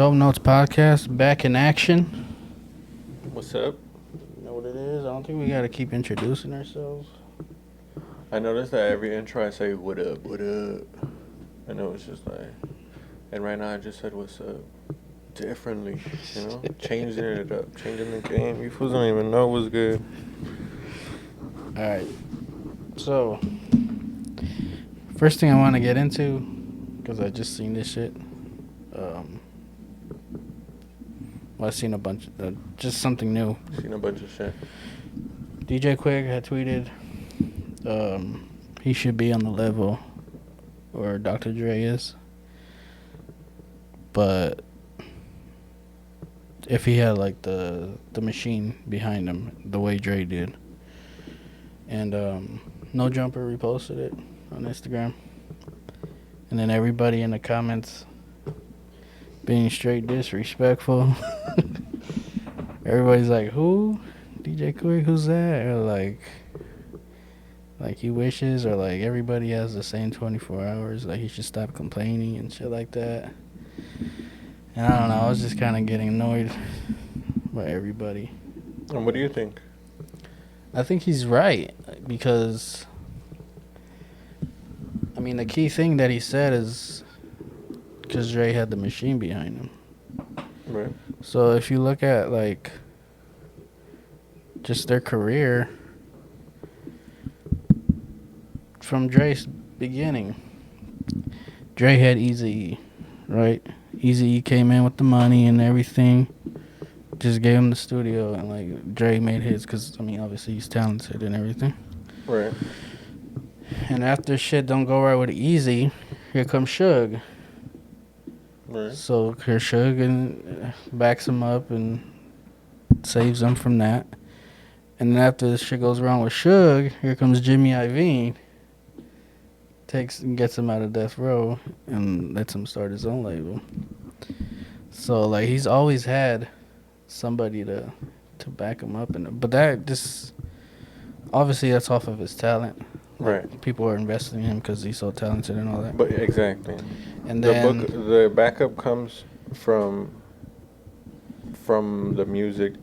12 Notes Podcast, back in action. What's up? You know what it is? I don't think we got to keep introducing ourselves. I noticed that every intro I say, what up, what up? I know it's just like, and right now I just said, what's up? Differently, you know? Changing it up, changing the game. You fools don't even know what's good. Alright. So, first thing I want to get into, because I just seen this shit. I seen a bunch of, just something new. Seen a bunch of shit. DJ Quik had tweeted he should be on the level where Dr. Dre is. But if he had like the machine behind him, the way Dre did. And No Jumper reposted it on Instagram. And then everybody in the comments being straight disrespectful. Everybody's like, who? DJ Quik, who's that? Or like he wishes, or like everybody has the same 24 hours. Like he should stop complaining and shit like that. And I don't know, I was just kind of getting annoyed by everybody. And what do you think? I think he's right, because I mean the key thing that he said is because Dre had the machine behind him. Right. So if you look at like just their career from Dre's beginning, Dre had Eazy-E, right? Eazy-E came in with the money and everything, just gave him the studio, and like Dre made his, because I mean obviously he's talented and everything. Right. And after shit don't go right with Eazy, here comes Suge. Right. So here Suge and backs him up and saves him from that. And then after this shit goes wrong with Suge, here comes Jimmy Iovine, takes and gets him out of death row and lets him start his own label. So like he's always had somebody to back him up, but that just obviously that's off of his talent. Right. People are investing in him because he's so talented and all that. But exactly. And then the backup comes from the music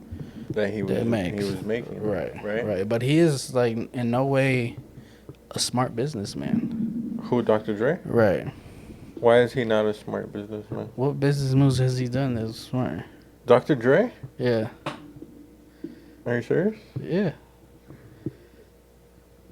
that he was making. Right. But he is like in no way a smart businessman. Who, Dr. Dre? Right. Why is he not a smart businessman? What business moves has he done that's smart? Dr. Dre? Yeah. Are you serious? Yeah.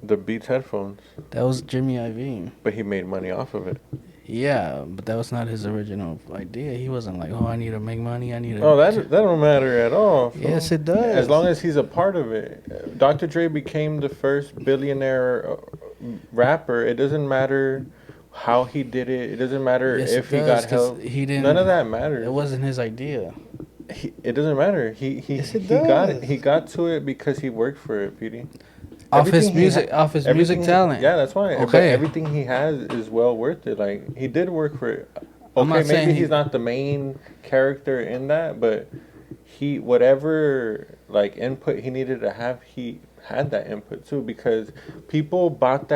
The Beats headphones. That was Jimmy Iovine. But he made money off of it. Yeah, but that was not his original idea. He wasn't like, I need to make money. That don't matter at all. Fool. Yes, it does. As long as he's a part of it. Dr. Dre became the first billionaire rapper. It doesn't matter how he did it. It doesn't matter if he got help. None of that matters. It wasn't his idea. It doesn't matter. He got it. He got to it because he worked for it, Petey. Off his music talent. Yeah, that's why. Okay. But everything he has is well worth it. Like, he did work for it. Okay, maybe he's not the main character in that, but whatever like input he needed to have, he had that input too, because people bought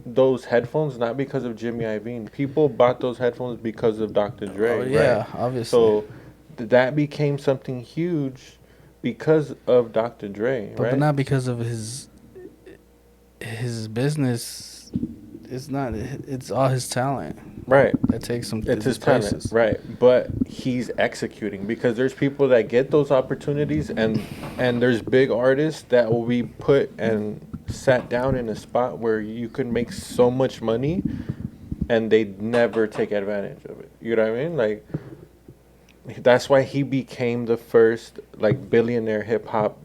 those headphones not because of Jimmy Iovine. People bought those headphones because of Dr. Dre. Oh, yeah, right? Obviously. So that became something huge because of Dr. Dre, but right? But not because of his business. It's all his talent, right? That takes him. It's his talent, right? But he's executing, because there's people that get those opportunities, and there's big artists that will be put and sat down in a spot where you can make so much money, and they never take advantage of it. You know what I mean? Like, that's why he became the first like billionaire hip hop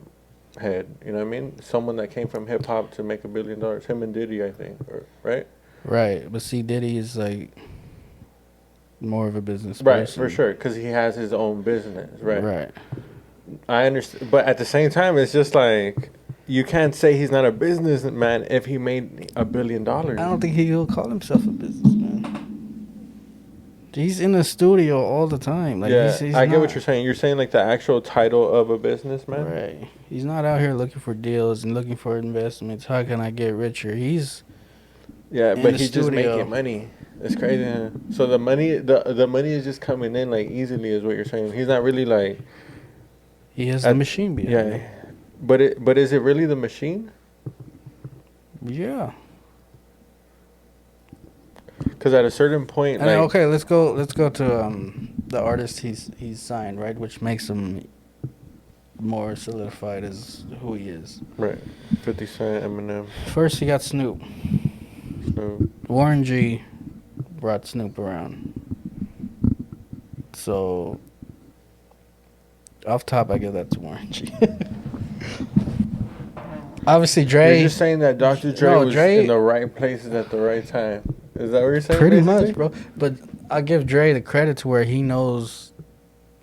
head. You know what I mean? Someone that came from hip hop to make $1 billion. Him and Diddy, I think, right? Right, but see, Diddy is like more of a business person. Right, for sure, because he has his own business, right? Right. I understand, but at the same time, it's just like, you can't say he's not a businessman if he made $1 billion. I don't think he'll call himself a businessman. He's in the studio all the time. Like, yeah, he's I get what you're saying. You're saying like the actual title of a businessman? Right. He's not out here looking for deals and looking for investments. How can I get richer? He's but he's just making money. It's crazy. Huh? So the money is just coming in like easily, is what you're saying. He's not really like He has the machine behind him. yeah, but is it really the machine? Yeah. Because at a certain point, And then, like okay, let's go to the artist he's signed, right, which makes him more solidified as who he is. right, 50 Cent, Eminem, First, he got Snoop. Snoop. Warren G brought Snoop around. So, off top, I give that to Warren G. Obviously, Dre. You're just saying that Dr. Dre was in the right places at the right time. Is that what you're saying? Pretty basically? much, bro. But I give Dre the credit to where he knows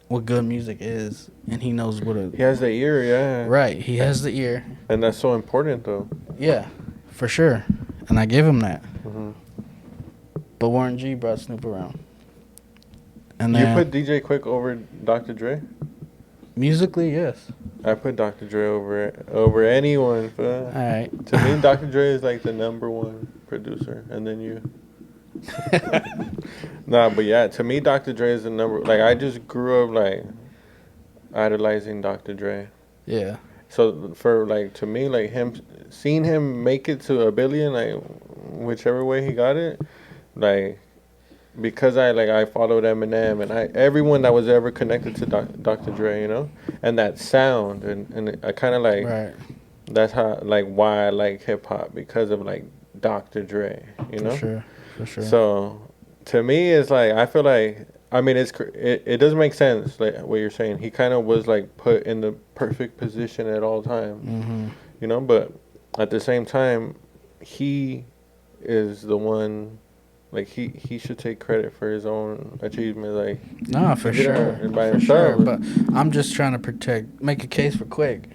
what good music is, and he knows what a. He has the ear, yeah. Right, he has the ear. And that's so important, though. Yeah, for sure. And I give him that. Mm-hmm. But Warren G brought Snoop around. And You then, put DJ Quik over Dr. Dre? musically, yes. I put Dr. Dre over anyone. All right. To me, Dr. Dre is like the number one producer, and then you. Nah, but yeah, to me, Dr. Dre is the number. Like, I just grew up like idolizing Dr. Dre. Yeah. So for like to me, like seeing him make it to a billion, like whichever way he got it, like because I followed Eminem and everyone that was ever connected to Dr. Dre, you know, and that sound and I kind of like Right. that's how like why I like hip hop, because of like Dr. Dre, you know. For sure. So to me, it's like I feel like I mean it does make sense like what you're saying. He kind of was like put in the perfect position at all times, Mm-hmm. you know. But at the same time, he is the one. Like he should take credit for his own achievement. Like No, for sure. by For sure. himself. But I'm just trying to make a case for Quik.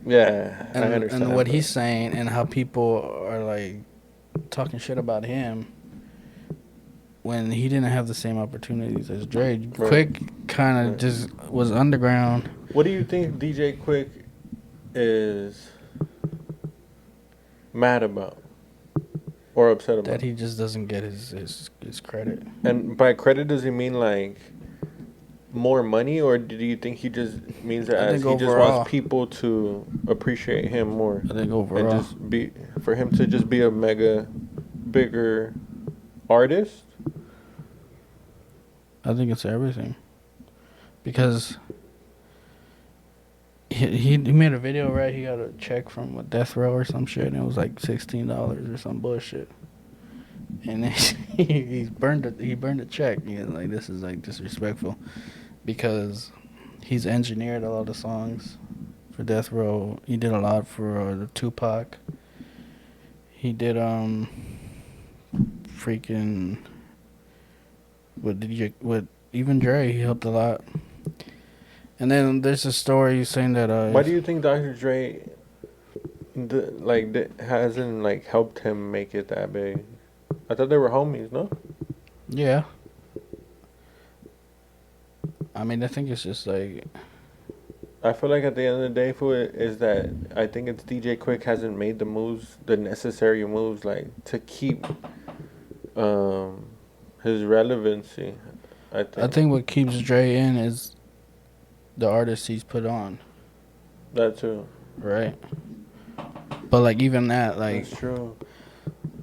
Yeah, I And, understand. and what he's saying and how people are like talking shit about him when he didn't have the same opportunities as Dre. Right. Quik kind of just was underground. What do you think DJ Quik is mad about or upset about? That he just doesn't get his credit. And by credit, does he mean like more money, or do you think he just means that as he just wants people to appreciate him more? I think overall. And just for him to just be a mega bigger artist? I think it's everything. Because he made a video, right? He got a check from Death Row or some shit, and it was like $16 or some bullshit. And then he burned the check. He was like, this is like disrespectful, because he's engineered a lot of songs for Death Row. He did a lot for the Tupac. He did freaking with even Dre. He helped a lot. And then there's a story saying that why do you think Dr. Dre hasn't like helped him make it that big? I thought they were homies, no? Yeah. I mean, I think it's just like, I feel like at the end of the day, fool, is that I think it's DJ Quik hasn't made the necessary moves, like to keep his relevancy. I think what keeps Dre in is the artists he's put on, that too. right? But like even that, like, That's true.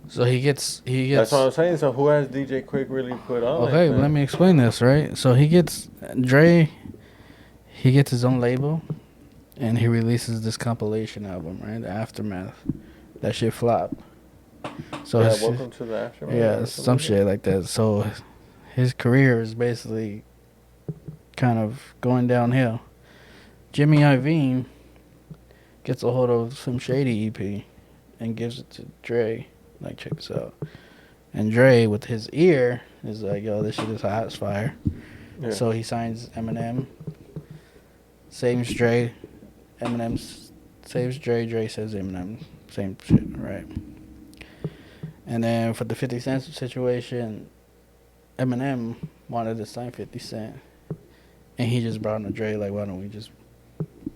so he gets. That's what I'm saying. So who has DJ Quik really put on? Okay, let me explain this, right? So he gets his own label, and he releases this compilation album, right? The Aftermath. That shit flopped. So yeah, welcome to the Aftermath. Yeah, some shit like that. So his career is basically kind of going downhill. Jimmy Iovine gets a hold of some Shady EP and gives it to Dre. Like, check this out. And Dre, with his ear, is like, yo, this shit is hot as fire. Yeah. So he signs Eminem. Saves Dre. Eminem saves Dre. Dre says Eminem. Same shit, right? And then for the 50 Cent situation, Eminem wanted to sign 50 Cent. And he just brought him to Dre, like, why don't we just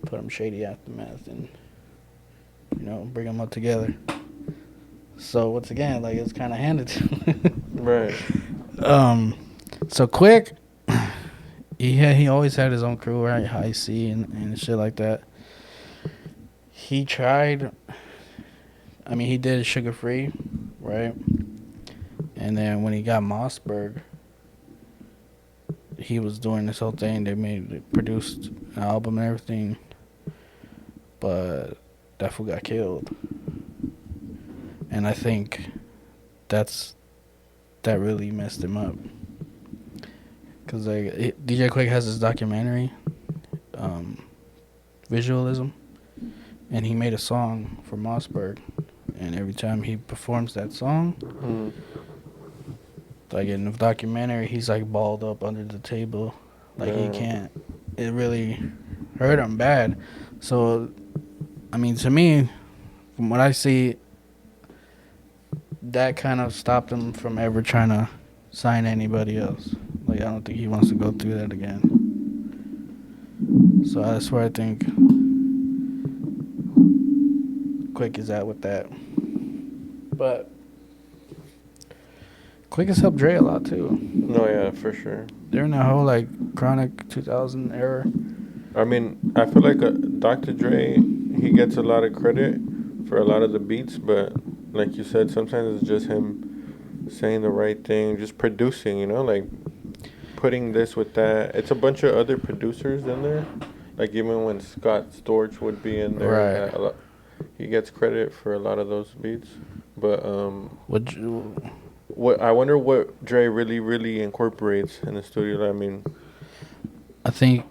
put him Shady Aftermath and, bring them up together. So once again, like, it's kind of handed to him. Right. So Quick, he always had his own crew, right? High C and shit like that. He tried. I mean, he did Sugar Free, right? And then when he got Mossberg, he was doing this whole thing. They produced an album and everything, but that fool got killed. And I think that really messed him up. Cause DJ Quik has this documentary, Visualism, and he made a song for Mossberg, and every time he performs that song, like in the documentary, he's like balled up under the table, like he can't. It really hurt him bad. So, I mean, to me, from what I see, that kind of stopped him from ever trying to sign anybody else. Like, I don't think he wants to go through that again. So that's where I think Quik is at with that. But Quik has helped Dre a lot too. No, yeah, for sure. During that whole like chronic 2000 era. I mean, I feel like Dr. Dre, he gets a lot of credit for a lot of the beats, but like you said, sometimes it's just him saying the right thing, just producing, you know, like putting this with that. It's a bunch of other producers in there. Like even when Scott Storch would be in there, Right. he gets credit for a lot of those beats. But What I wonder what Dre really incorporates in the studio. I mean, I think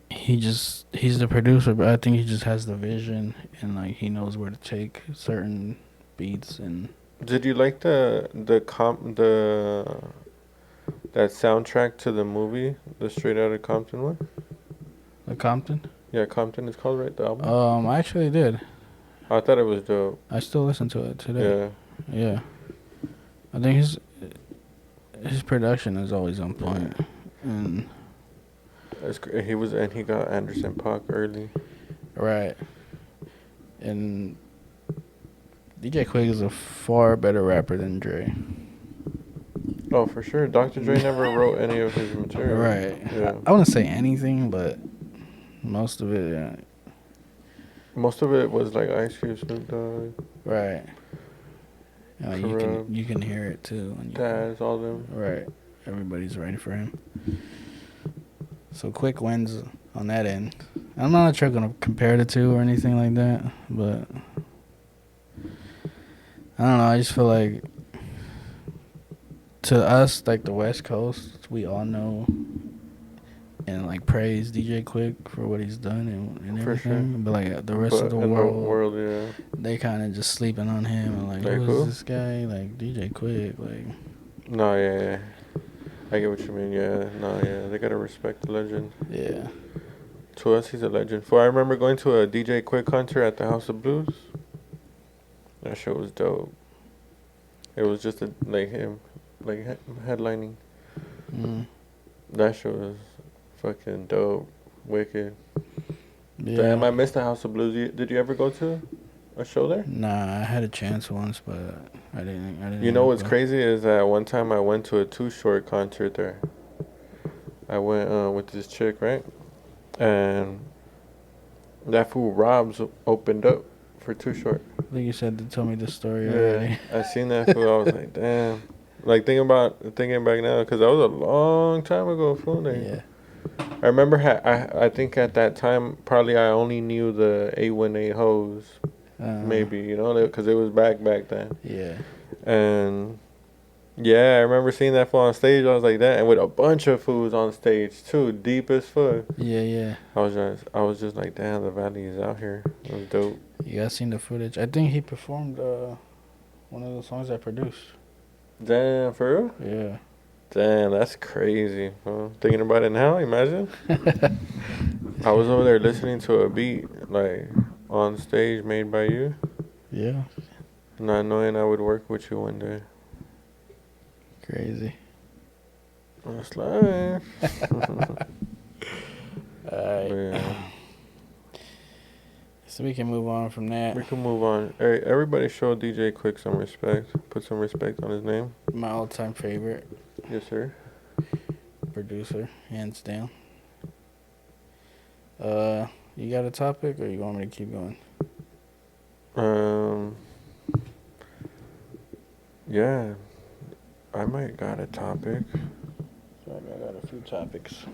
he's the producer, but I think he just has the vision and like he knows where to take certain beats and. did you like the that soundtrack to the movie, the Straight Outta Compton one? The Compton? Yeah, Compton is called, right, the album? I actually did. I thought it was dope. I still listen to it today. Yeah. Yeah. I think his production is always on point. And He got Anderson .Paak early. right. And DJ Quik is a far better rapper than Dre. Oh, for sure. Dr. Dre never wrote any of his material. Right. Yeah. I wouldn't say anything, but most of it, yeah. Most of it was like Ice Cube, Snoop Dogg. Right. You can hear it too. Daz, all them. Right. Everybody's ready for him. So Quik wins on that end. I'm not sure gonna compare the two or anything like that, but I don't know. I just feel like to us, like the West Coast, we all know and like praise DJ Quik for what he's done and everything. Sure. But like the rest of the world, yeah, they kind of just sleeping on him and like who is this guy? Like DJ Quik, like. No, yeah. I get what you mean. Yeah, no, yeah. They gotta respect the legend. Yeah. To us, he's a legend. I remember going to a DJ Quik concert at the House of Blues. That show was dope. It was just him, headlining. That show was fucking dope, wicked. Yeah. Damn, I missed the House of Blues. Did you ever go to a show there? Nah, I had a chance once, but I didn't. You know what's crazy is that one time I went to a Too Short concert there. I went with this chick, right? And that fool Rob's opened up for Too Short. I think you said to tell me this story already. I seen that fool. I was like, damn. Like thinking back now, because that was a long time ago, fool. Yeah. I remember I think at that time probably I only knew the 818 hoes, maybe, you know, because it was back then. Yeah. And yeah, I remember seeing that fool on stage. I was like that, and with a bunch of fools on stage too, deep as fuck. Yeah. I was just like, damn, the Valley is out here. It was dope. Yeah, I seen the footage. I think he performed one of the songs I produced. Damn, for real? Yeah. Damn, that's crazy. Huh? Thinking about it now, imagine. I was over there listening to a beat like on stage made by you. Yeah. Not knowing I would work with you one day. Crazy. That's life. Alright. Yeah. So we can move on from that. We can move on. Hey, everybody show DJ Quik some respect. Put some respect on his name. My all-time favorite. Yes, sir. Producer, hands down. You got a topic, or you want me to keep going? Yeah, I might got a topic. So I got a few topics.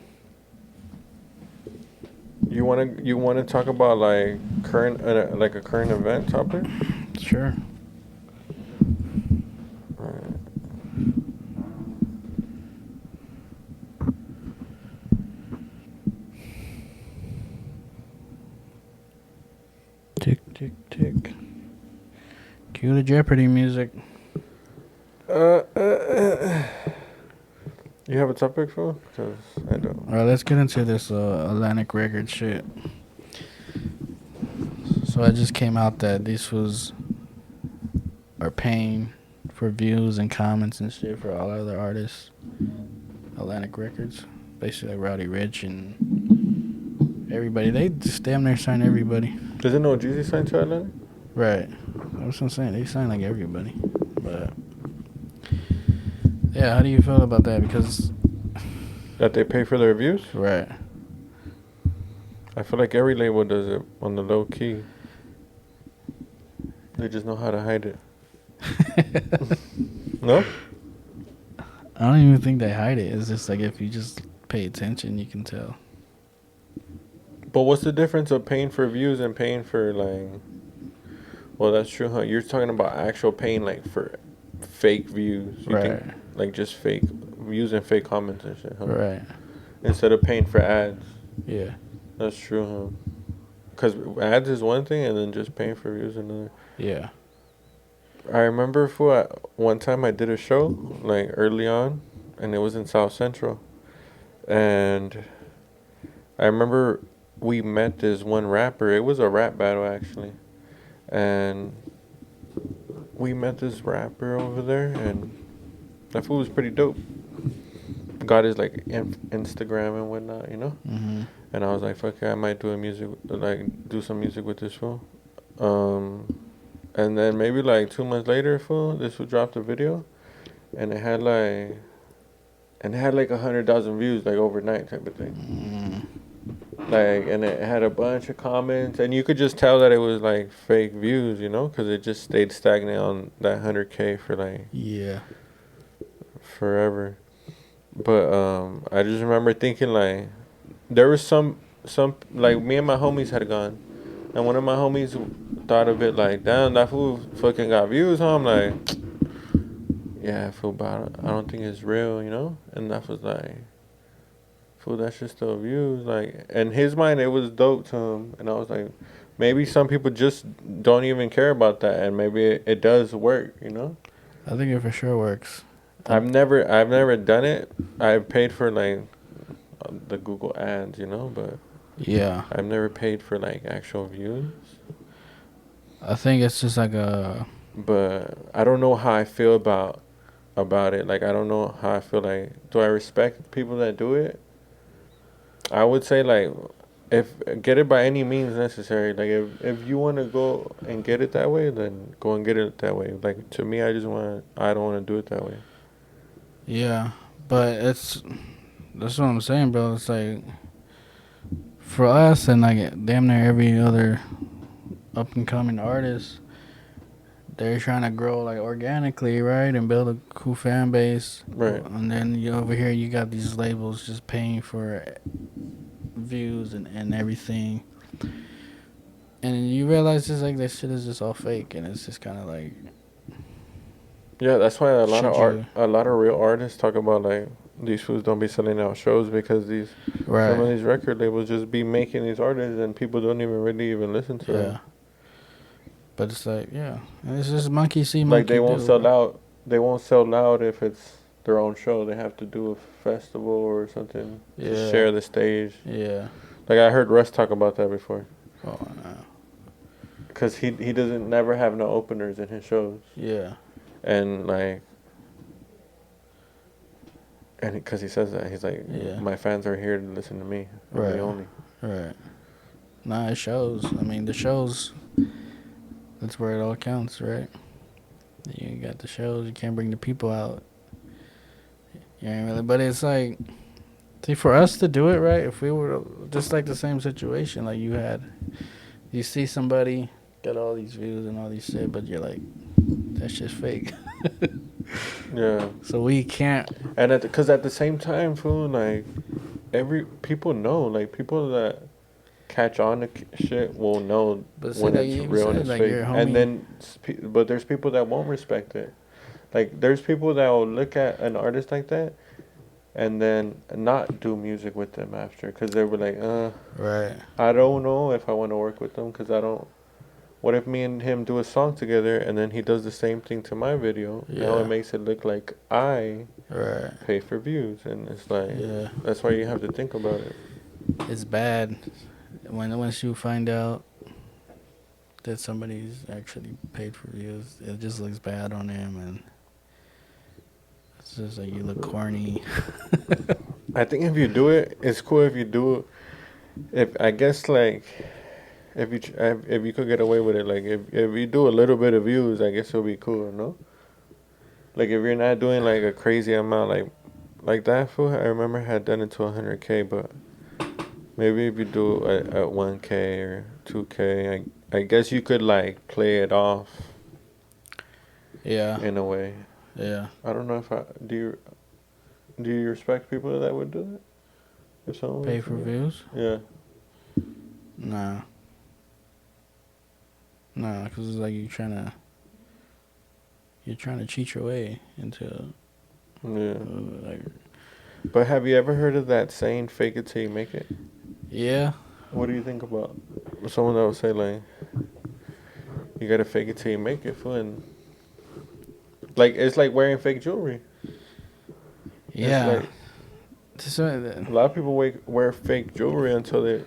You wanna talk about like like a current event topic? Sure. Right. Tick, tick, tick. Cue the Jeopardy music. Uh, uh, uh. You have a topic, Phil? Because I don't. All right, let's get into this Atlantic Records shit. So I just came out that these fools are paying for views and comments and shit for all other artists. Atlantic Records, basically like Rowdy Rich and everybody. They just damn near sign everybody. Doesn't no Jeezy sign to Atlantic? Right. That's what I'm saying. They sign like everybody. But yeah, how do you feel about that? Because That they pay for their views? right. I feel like every label does it on the low key. They just know how to hide it. No? I don't even think they hide it. It's just like if you just pay attention, you can tell. But what's the difference of paying for views and paying for like? Well, that's true, huh? You're talking about actual paying like for fake views. You think Right. like just fake views and fake comments and shit, huh? Right. Instead of paying for ads. Yeah. That's true, huh? Because ads is one thing, and then just paying for views another. Yeah. I remember one time I did a show like early on, and it was in South Central, and I remember we met this one rapper. It was a rap battle actually, and we met this rapper over there, and that fool was pretty dope. Got his like Instagram and whatnot, you know. Mhm. And I was like, fuck yeah, I might do some music with this fool. And then maybe like 2 months later, fool, this would drop the video, and it had like 100,000 views like overnight type of thing. Like, and it had a bunch of comments, and you could just tell that it was like fake views, you know, because it just stayed stagnant on that 100K for like Yeah. forever. But I just remember thinking like there was some like me and my homies had gone, and one of my homies thought of it like, damn, that fool fucking got views, huh? I'm like, yeah, fool, but I don't think it's real, you know. And that was like, fool, that's just the views. Like, in his mind, it was dope to him, and I was like, maybe some people just don't even care about that, and maybe it does work, you know. I think it for sure works. I've never done it. I've paid for like the Google ads, you know, but Yeah. I've never paid for like actual views. I think it's just like a. But I don't know how I feel about it. Like I don't know how I feel like. Do I respect people that do it? I would say like, if get it by any means necessary. Like if you want to go and get it that way, then go and get it that way. Like to me, I don't want to do it that way. Yeah, but that's what I'm saying, bro. It's like for us and like damn near every other up and coming artist, they're trying to grow like organically, right, and build a cool fan base. Right. And then you over here, you got these labels just paying for views and everything. And you realize it's like this shit is just all fake, and it's just kind of like. Yeah, that's why a lot Should of art, you- a lot of real artists talk about like these fools don't be selling out shows because some of Right. these record labels just be making these artists and people don't even listen to Yeah. them. But it's like, yeah, and it's just monkey see, Like monkey they won't do. sell out. They won't sell out if it's their own show. They have to do a festival or something to Yeah. share the stage. Yeah. Like I heard Russ talk about that before. Oh no. Cause he doesn't never have no openers in his shows. Yeah. And like, and because he says that he's like, Yeah. my fans are here to listen to me. I'm Right. the only. Right. Nah, it shows. I mean, the shows. That's where it all counts, right? You got the shows. You can't bring the people out. You ain't really, but it's like, see, for us to do it right, if we were just like the same situation, like you see somebody got all these views and all these shit, but you're like, that's just fake. Yeah. So we can't. And because at the same time, fool, like every people know, like people that catch on to shit will know But see, when like it's you even real and said, it's like fake. your And homie. then, but there's people that won't respect it. Like there's people that will look at an artist like that and then not do music with them after because they were like, Right. I don't know if I want to work with them because I don't. What if me and him do a song together and then he does the same thing to my video? Now it Yeah. makes it look like I Right. pay for views, and it's like Yeah. that's why you have to think about it. It's bad once you find out that somebody's actually paid for views. It just looks bad on them, and it's just like you look corny. I think if you do it, it's cool if you do it. If I guess like if you could get away with it, like if you do a little bit of views, I guess it'll be cool, no? Like if you're not doing like a crazy amount, like that fool. I remember I had done it to 100K, but maybe if you do at 1K or 2K, I guess you could like play it off Yeah. in a way. Yeah. I don't know if I do you respect people that would do that? If someone Pay would for do that? views? Yeah. Nah. Nah, because it's like you're trying to cheat your way into Yeah. like. But have you ever heard of that saying, fake it till you make it? Yeah. What do you think about someone that would say, like, you gotta fake it till you make it, fool? And, like, it's like wearing fake jewelry. It's Yeah. like, So, a lot of people wear fake jewelry until they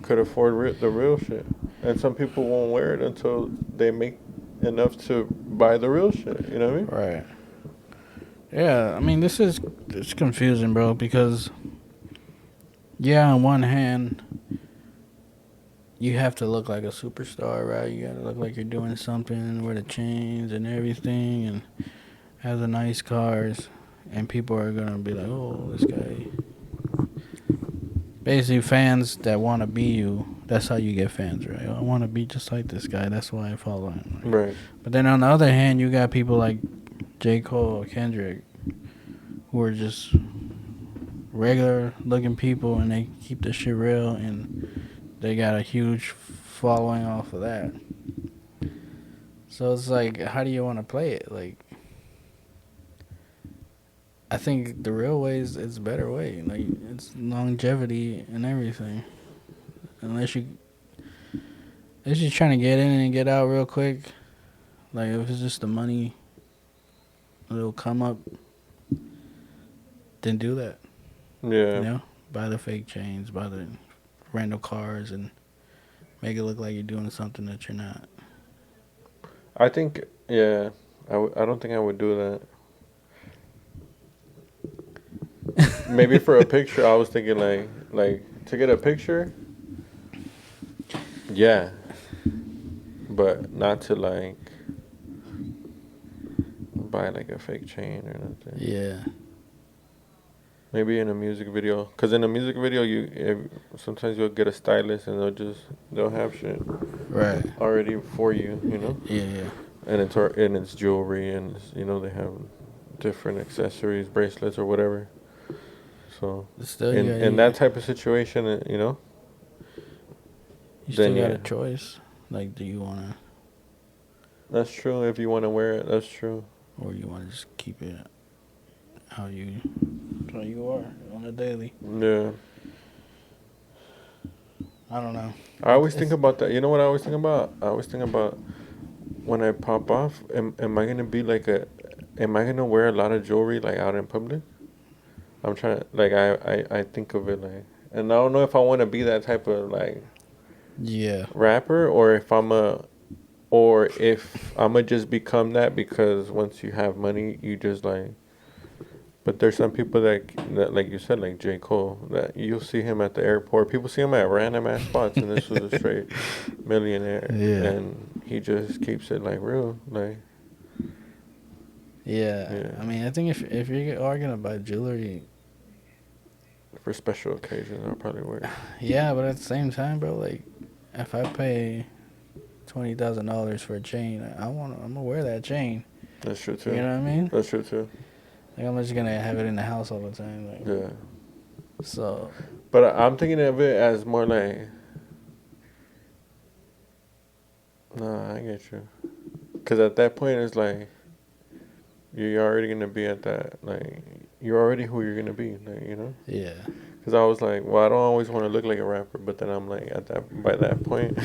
could afford the real shit. And some people won't wear it until they make enough to buy the real shit. You know what I mean? right. Yeah, I mean, it's confusing, bro, because, yeah, on one hand, you have to look like a superstar, right? You gotta look like you're doing something, wear the chains and everything, and have the nice cars, and people are gonna be like, oh, this guy. Basically, fans that want to be you, that's how you get fans, right? I want to be just like this guy, that's why I follow him. Right? Right. But then on the other hand, you got people like J. Cole or Kendrick who are just regular looking people and they keep the shit real and they got a huge following off of that. So it's like, how do you want to play it? Like, I think the real way is a better way. Like, it's longevity and everything. Unless you're trying to get in and get out real quick. Like, if it's just the money, it'll come up. Then do that. Yeah. You know, buy the fake chains, buy the rental cars, and make it look like you're doing something that you're not. I think, yeah. I don't think I would do that. Maybe for a picture, I was thinking like to get a picture. Yeah, but not to like buy like a fake chain or nothing. Yeah. Maybe in a music video, cause in a music video sometimes you'll get a stylist and they'll have shit Right. already for you, you know. Yeah, yeah. And it's jewelry and they have different accessories, bracelets or whatever. So But still, in that type of situation, you then still got yeah, a choice. Like, do you want to, that's true. If you want to wear it, that's true. or you want to just keep it how you are on a daily? Yeah. I don't know. I always think about that. You know what I always think about? I always think about when I pop off, am I gonna be am I gonna wear a lot of jewelry like out in public? I'm trying to like I think of it like, and I don't know if I want to be that type of like Yeah. rapper or if I'ma just become that because once you have money you just like. But there's some people that like you said, like J. Cole, that you'll see him at the airport. People see him at random ass spots, and this was a straight millionaire. Yeah. And he just keeps it like real, like. Yeah. I mean, I think if you are gonna buy jewelry, For special occasions, I'll probably wear it. yeah, but at the same time, bro, like if I pay $20,000 for a chain, I'm gonna wear that chain. That's true You too. know what I mean? That's true too. Like I'm just gonna have it in the house all the time. Like Yeah. so. But I'm thinking of it as more like. Nah, I get you. Because at that point, it's like you're already gonna be at that. Like you're already who you're gonna be. Like Yeah. Because I was like, well, I don't always want to look like a rapper, but then I'm like, by that point,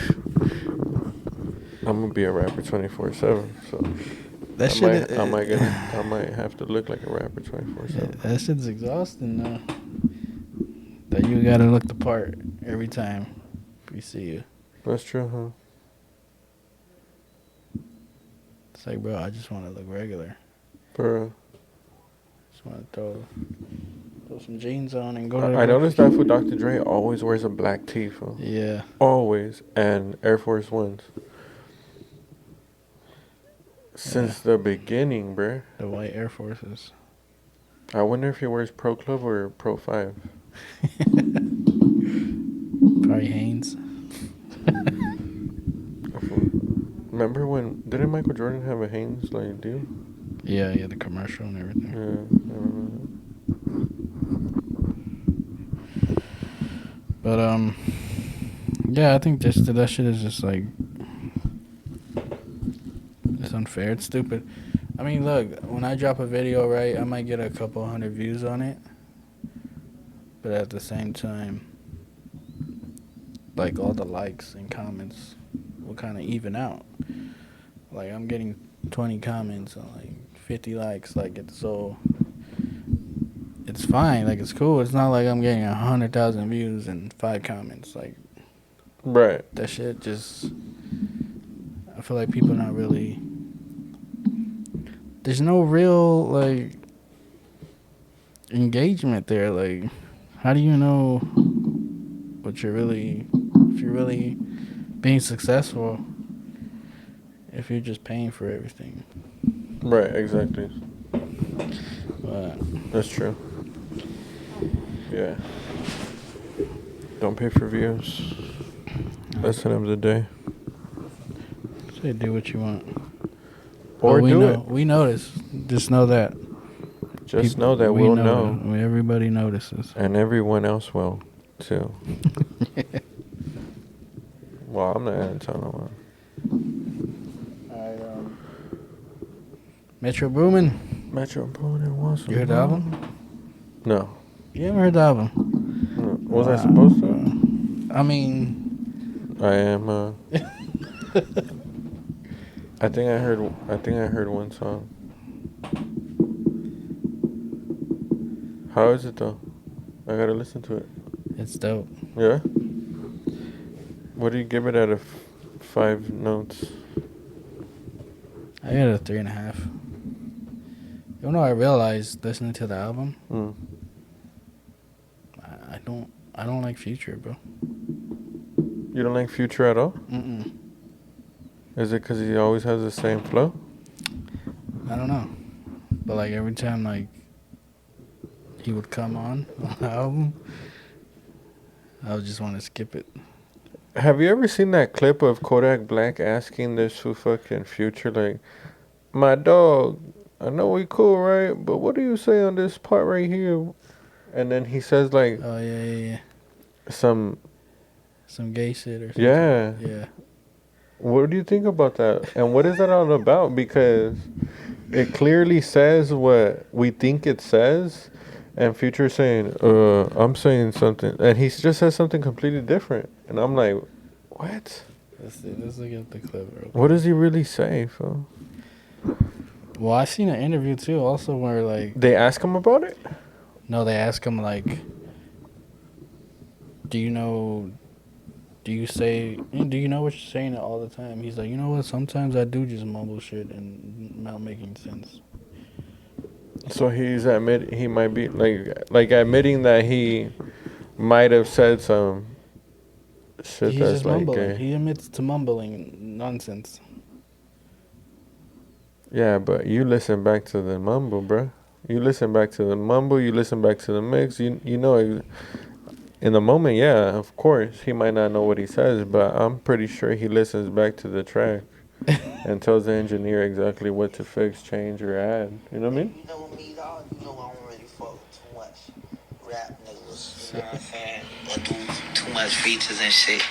I'm gonna be a rapper 24/7. So That shit. I might have to look like a rapper 24/7. That shit's exhausting though. That you gotta look the part every time we see you. That's true, huh? It's like, bro, I just want to look regular. For Just want to throw some jeans on and go to. I noticed that for Dr. Dre always wears a black tee, fool. Yeah. Always, and Air Force Ones. Since the beginning, bruh. The white Air Forces. I wonder if he wears Pro Club or Pro 5. Probably Hanes. Remember when didn't Michael Jordan have a Hanes like deal? Yeah, the commercial and everything. Yeah, I remember that. But yeah, I think that shit is just like it's unfair. It's stupid. I mean, look, when I drop a video, right, I might get a couple hundred views on it, but at the same time, like all the likes and comments will kind of even out. Like I'm getting 20 comments on like 50 likes. Like it's fine. Like it's cool. It's not like I'm getting 100,000 views and 5 comments. Like right. That shit just. I feel like people not really. There's no real like engagement there. Like, how do you know what you're really, if you're really being successful, if you're just paying for everything? Right, exactly. But that's true. Yeah. Don't pay for views. Lesson of the day. Say do what you want. Or we do know, it. We notice. Just know that. Just know that we'll know. Everybody notices. And everyone else will, too. Well, I'm not going to tell no one. Alright, Metro Boomin. Metro Boomin was. You heard the album? No. You haven't heard the album? No. Was I supposed to? I mean... I am, I think I heard one song. How is it though? I gotta listen to it. It's dope. Yeah? What do you give it out of 5 notes? I got a 3.5. You know, I realized listening to the album, I don't like Future, bro. You don't like Future at all? Mm-mm. Is it because he always has the same flow? I don't know. But, like, every time, like, he would come on the album, I would just want to skip it. Have you ever seen that clip of Kodak Black asking this fucking Future, like, my dog, I know we cool, right? But what do you say on this part right here? And then he says, like... Oh, yeah. Some gay shit or something. Yeah. Yeah. What do you think about that? And what is that all about? Because it clearly says what we think it says, and Future's saying, I'm saying something, and he just says something completely different. And I'm like, what? Let's look at the clip real quick. What does he really say, fool? Well, I seen an interview too, also where like they ask him about it. No, they ask him like, do you know what you're saying all the time? He's like, you know what? Sometimes I do just mumble shit and not making sense. So he's he might be like admitting that he might have said some shit He's that's just like mumbling. gay. He admits to mumbling nonsense. Yeah, but you listen back to the mumble, bruh. You listen back to the mumble. You listen back to the mix. You know, in the moment, yeah, of course, he might not know what he says, but I'm pretty sure he listens back to the track and tells the engineer exactly what to fix, change, or add. You know what I mean? You know me, dog. You know I don't really fuck with too much rap niggas. You know what I'm saying? Or do too much features and shit.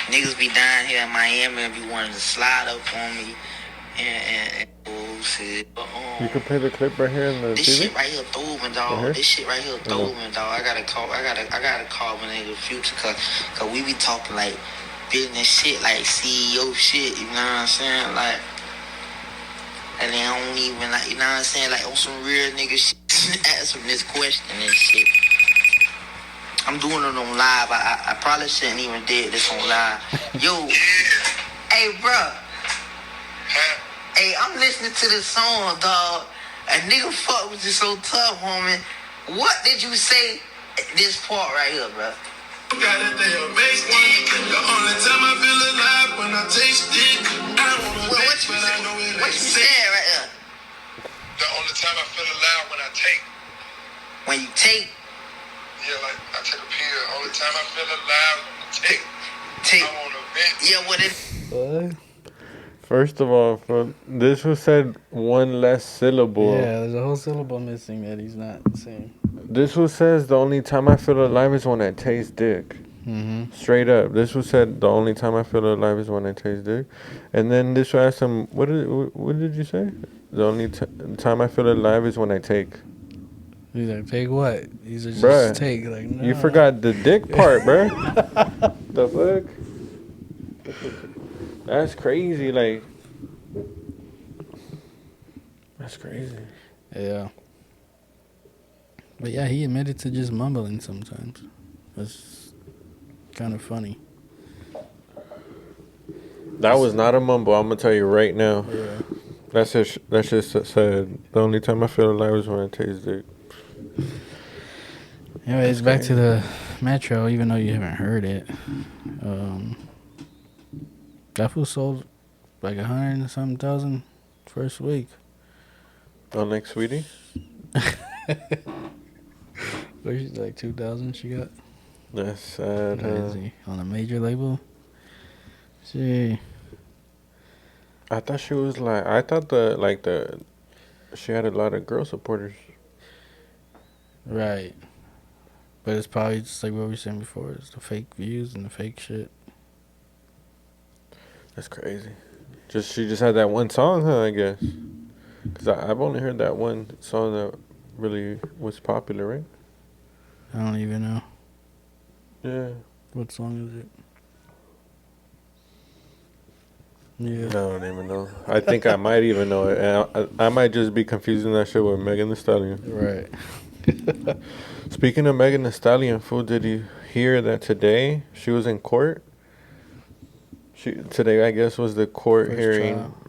Niggas be down here in Miami and be wanting to slide up on me and bullshit. But, You could play the clip right here in the this TV. shit right here throwing, Right dog. here. This shit right here throwing, dog. I gotta call my nigga Future, cause we be talking like business shit, like CEO shit. You know what I'm saying? Like, and they don't even like, you know what I'm saying? Like on some real nigga shit. Ask him this question and shit. I'm doing it on live. I probably shouldn't even did this on live. Yo, hey, bro. Hey, I'm listening to this song, dog. A nigga fuck with you so tough, homie. What did you say this part right here, bro? Got it there, makes me. The only time I feel alive when I taste it. I don't wanna taste, but I know it ain't safe. What you said right here? The only time I feel alive when I take. When you take? Yeah, like I take a pill. Only time I feel alive when I take. Take. I wanna vent. Yeah, what it? What? First of all, this was said one less syllable. Yeah, there's a whole syllable missing that he's not saying. This was says the only time I feel alive is when I taste dick. Mm-hmm. Straight up. This was said the only time I feel alive is when I taste dick. And then this was asked him, what did you say? The only time I feel alive is when I take. He's like, take what? He's just Bruh, take. Like, no. you forgot the dick part, bruh. The fuck? That's crazy, like. That's crazy. Yeah. But yeah, he admitted to just mumbling sometimes. That's kind of funny. That was not a mumble, I'm gonna tell you right now. Yeah. That's just said. The only time I feel alive is when I taste dick. Anyways, That's back crazy. to the Metro, even though you haven't heard it. That fool sold like 100 and something thousand first week. Unlike Sweetie? Where's she, like 2,000 she got? That's sad, huh? Crazy. On a major label? See. I thought she was like, she had a lot of girl supporters. Right. But it's probably just like what we were saying before. It's the fake views and the fake shit. That's crazy. She just had that one song, huh, I guess. Because I've only heard that one song that really was popular, right? I don't even know. Yeah. What song is it? Yeah. I don't even know. I think I might even know it. And I might just be confusing that shit with Megan Thee Stallion. Right. Speaking of Megan Thee Stallion, fool, did you hear that today she was in court? Today, I guess, was the court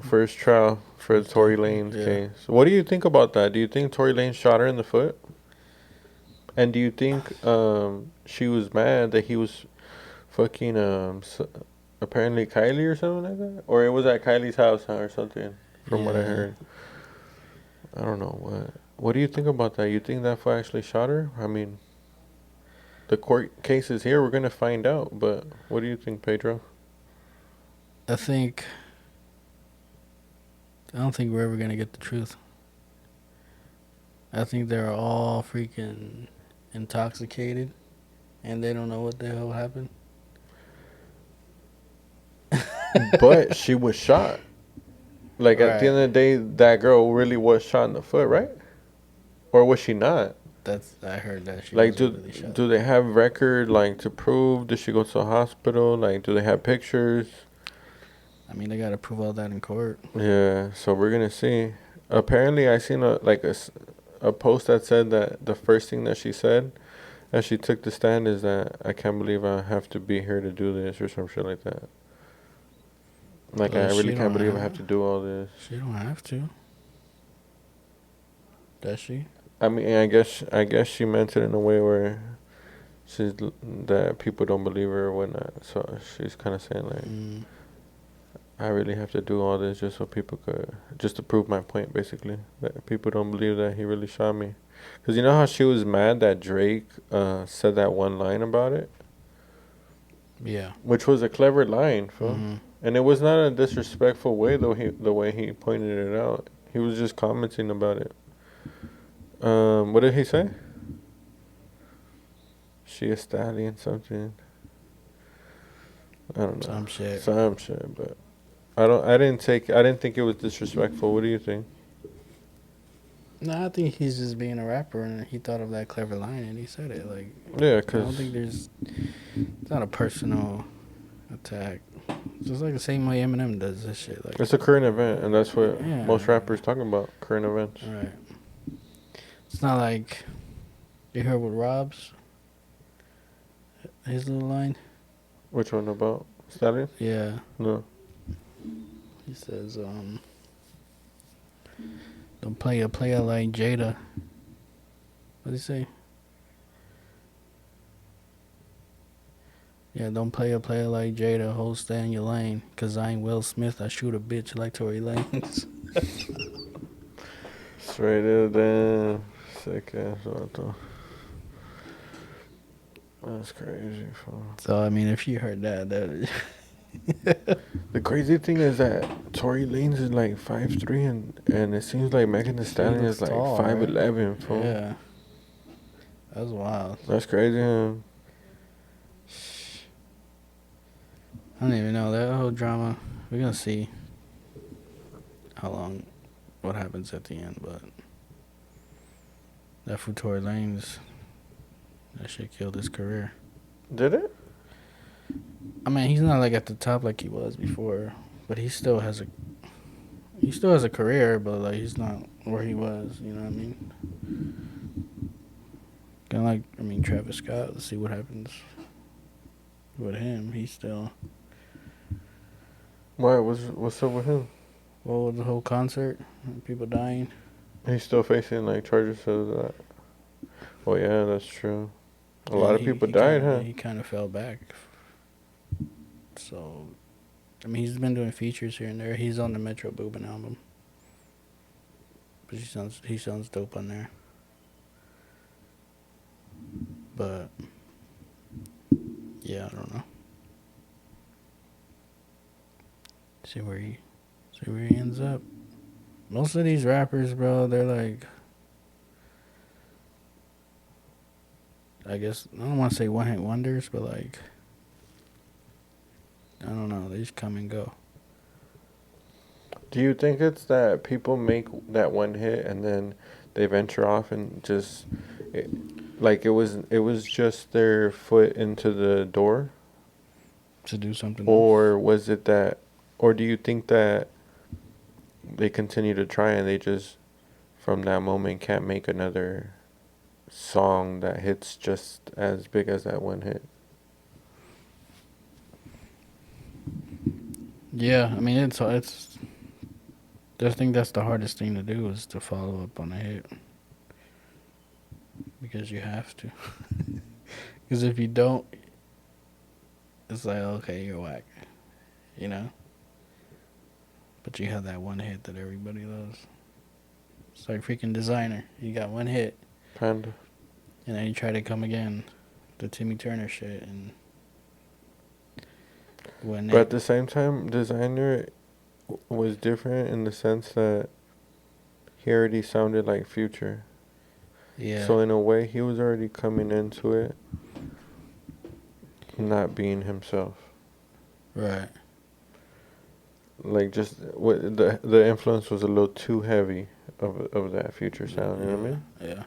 first trial for Tory Lane's case. What do you think about that? Do you think Tory Lane shot her in the foot? And do you think she was mad that he was fucking apparently Kylie or something like that? Or it was at Kylie's house, huh, or something, from what I heard. I don't know. What do you think about that? You think that fool actually shot her? I mean, the court case is here. We're going to find out. But what do you think, Pedro? I don't think we're ever going to get the truth. I think they're all freaking intoxicated and they don't know what the hell happened. But she was shot. Like, at the end of the day, that girl really was shot in the foot, right? Or was she not? I heard that she like, was really shot. Do they have record, like, to prove? Did she go to the hospital? Like, do they have pictures? I mean, they got to prove all that in court. Yeah, so we're going to see. Apparently, I seen a post that said that the first thing that she said as she took the stand is that I can't believe I have to be here to do this or some shit like that. Like, I really can't believe I have to do all this. She don't have to. Does she? I mean, I guess she meant it in a way where that people don't believe her or whatnot. So she's kind of saying like, I really have to do all this just so people could, just to prove my point, basically. That people don't believe that he really shot me. Because you know how she was mad that Drake said that one line about it? Yeah. Which was a clever line, fool. Mm-hmm. And it was not a disrespectful way, though. The way he pointed it out, he was just commenting about it. What did he say? She a stallion something. I don't know. Some shit. Some shit, but I didn't think it was disrespectful. What do you think? No, I think he's just being a rapper, and he thought of that clever line, and he said it. Like, Yeah, I don't cause think it's not a personal attack. It's just like the same way Eminem does this shit. Like, it's a current event, and that's what yeah, most rappers talk about. Current events. right. It's not like you heard what Rob's his little line. Which one about stallion? Yeah, No. he says, "Don't play a player like Jada." What did he say? Yeah, don't play a player like Jada. Hold stay in your lane. Cause I ain't Will Smith. I shoot a bitch like Tory Lanez. Straight up, damn. Sick ass vato. That's crazy, fool. So I mean, if you heard that, The crazy thing is that Tory Lanez is like 5'3", and it seems like Megan Thee Stallion looks is like tall, 5'11", right? fool. Yeah, that's wild. That's crazy, huh? I don't even know that whole drama. We're gonna see how long, what happens at the end, but that for Tory Lanez, that shit killed his career. Did it? I mean, he's not like at the top like he was before, but he still has a career, but like he's not where he was. You know what I mean? Kind of like Travis Scott. Let's see what happens with him. He's still Why? What's up with him? well with the whole concert, and people dying. He's still facing like charges of that. Oh yeah, that's true. A lot of people He died, kinda, huh? He kind of fell back. So, I mean, he's been doing features here and there. He's on the Metro Boomin album, but he sounds dope on there. But yeah, I don't know. See where he ends up. Most of these rappers, bro, they're like, I guess I don't want to say one hit wonders, but like, I don't know, they just come and go. Do you think it's that people make that one hit and then they venture off and just, like it was just their foot into the door, To do something else. or was it that, or do you think that they continue to try and they just from that moment can't make another song that hits just as big as that one hit? Yeah, I mean it's. I think that's the hardest thing to do is to follow up on a hit, because you have to. Because if you don't, it's like, okay, you're whack, you know. But you have that one hit that everybody loves. It's like freaking Designer. You got one hit, Kinda. and then you try to come again, the Timmy Turner shit, and when But at the same time, Designer was different in the sense that he already sounded like Future. yeah, So in a way, he was already coming into it not being himself. right, Like just what the influence was a little too heavy of that Future sound. You know what I mean? yeah.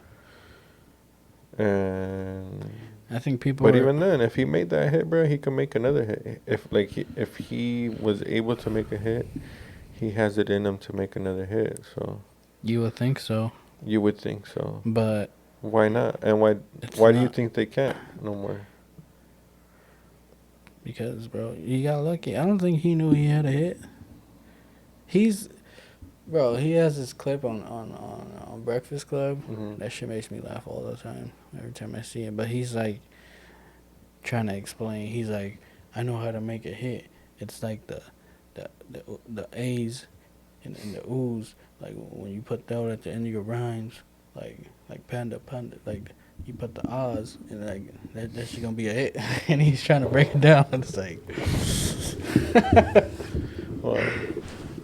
And I think people. but even then, if he made that hit, bro, he could make another hit. If he was able to make a hit, he has it in him to make another hit. So You would think so, you would think so. but Why not? And why it's do you not. think they can't no more? Because, bro, he got lucky. I don't think he knew he had a hit. Bro, he has this clip on Breakfast Club. Mm-hmm. That shit makes me laugh all the time, every time I see it. But he's like trying to explain. He's like, I know how to make a hit. It's like the the A's and the O's, like when you put that at the end of your rhymes, like panda, like you put the O's and like that shit gonna be a hit. And he's trying to break it down. It's like, Well,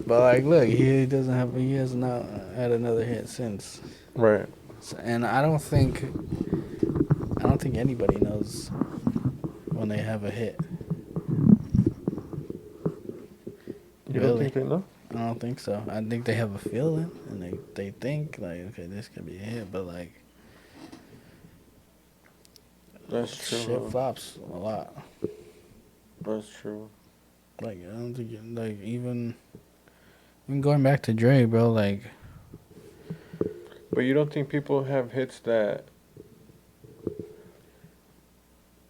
but like, look, he has not had another hit since. right. So, and I don't think anybody knows when they have a hit. You don't Really? think they know? I don't think so. I think they have a feeling and they think like, okay, this could be a hit, but like That's true. shit Huh? flops a lot. That's true. Like I don't think like even going back to Dre, bro. Like But you don't think people have hits that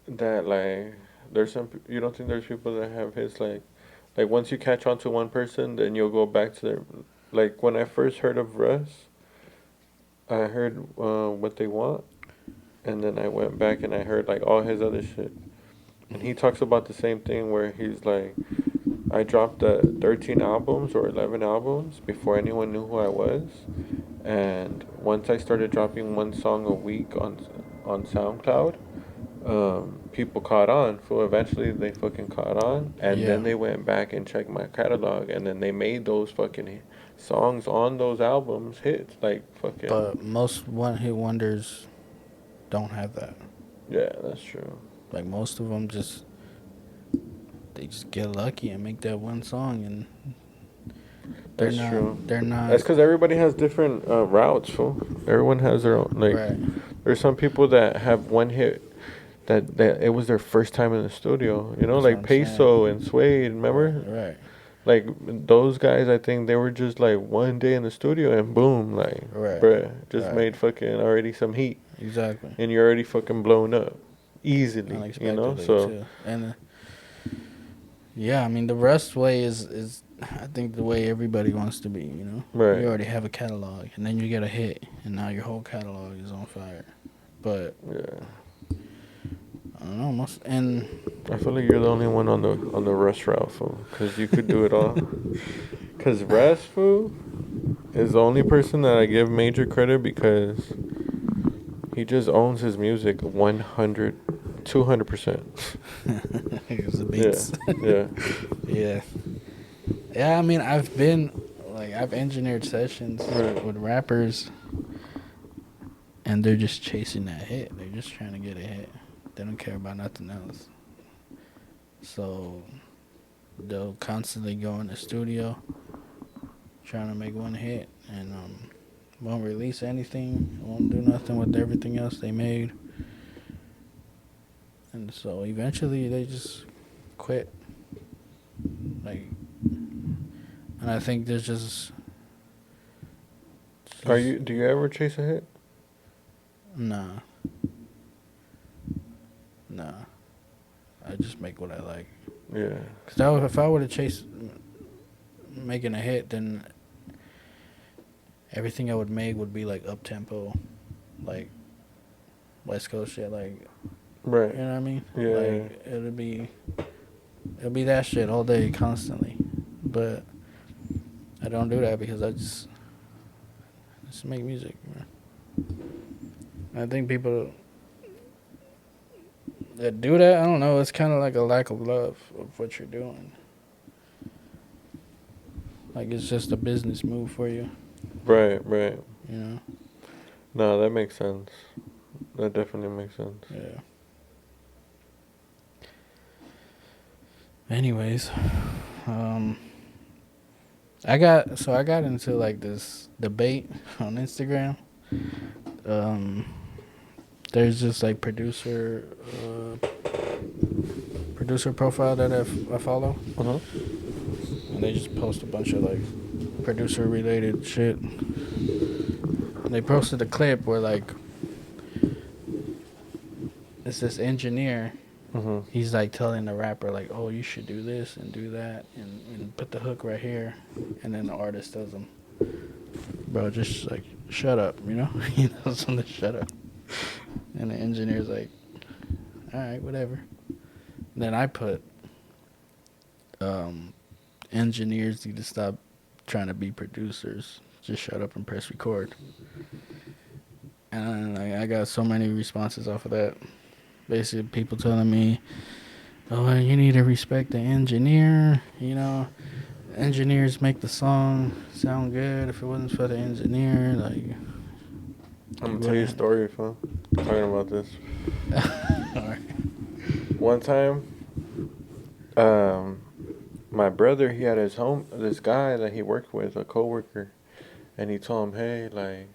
like there's you don't think there's people that have hits like once you catch on to one person, then you'll go back to their, like when I first heard of Russ, I heard What They Want, and then I went back and I heard like all his other shit, and he talks about the same thing where he's like, I dropped 13 albums or 11 albums before anyone knew who I was, and once I started dropping one song a week on SoundCloud, people caught on. So eventually they fucking caught on, and then yeah, they went back and checked my catalog, and then they made those fucking songs on those albums hits, like fucking. but most one hit wonders don't have that. Yeah, that's true. Like most of them they just get lucky and make that one song, and That's true. they're not That's because everybody has different routes, fool. Everyone has their own. Like, right. there's some people that have one hit that it was their first time in the studio. You know, That's like what I'm Peso and Suede. Remember? Right. Like those guys, I think they were just like one day in the studio and boom, like, Right. bruh, just Right. made fucking already some heat, Exactly. and you're already fucking blown up easily, you know. Unexpectedly So too. And yeah, I mean the Rust way is I think the way everybody wants to be. You know, right, you already have a catalog, and then you get a hit, and now your whole catalog is on fire. But yeah, I don't know, and I feel like you're the only one on the Russ route, fool, because you could do it all. Because Russ, fool, is the only person that I give major credit because he just owns his music 100, 200%. Here's the beats. Yeah. Yeah. Yeah, I mean, I've engineered sessions Right. with rappers, and they're just chasing that hit. They're just trying to get a hit. They don't care about nothing else. So they'll constantly go in the studio trying to make one hit, and won't release anything, won't do nothing with everything else they made. And so eventually they just quit. Like, and I think there's just Do you ever chase a hit? Nah. I just make what I like. Yeah. Cause if I were to chase making a hit, then everything I would make would be like up tempo, like West Coast shit. Like, Right. you know what I mean? Yeah. Like it'll be that shit all day, constantly. But I don't do that because I just make music. I think people that do that, I don't know, it's kind of like a lack of love of what you're doing. Like it's just a business move for you, Right. you know? No, that makes sense. That definitely makes sense. Yeah. Anyways, I got into like this debate on Instagram. There's just like producer profile that I follow, Uh-huh. and they just post a bunch of like producer related shit. They posted a clip where like it's this engineer. Mm-hmm. He's like telling the rapper like, "Oh, you should do this and do that and put the hook right here," and then the artist tells him, "Bro, just like shut up," you know? He tells him to shut up, and the engineer's like, "All right, whatever." And then I put, engineers need to stop trying to be producers. Just shut up and press record. And I got so many responses off of that. Basically, people telling me, "Oh, you need to respect the engineer. You know, engineers make the song sound good. If it wasn't for the engineer, like." I'm gonna tell you a story, fool. Talking about this. Alright. One time, my brother, he had this guy that he worked with, a coworker, and he told him, "Hey, like,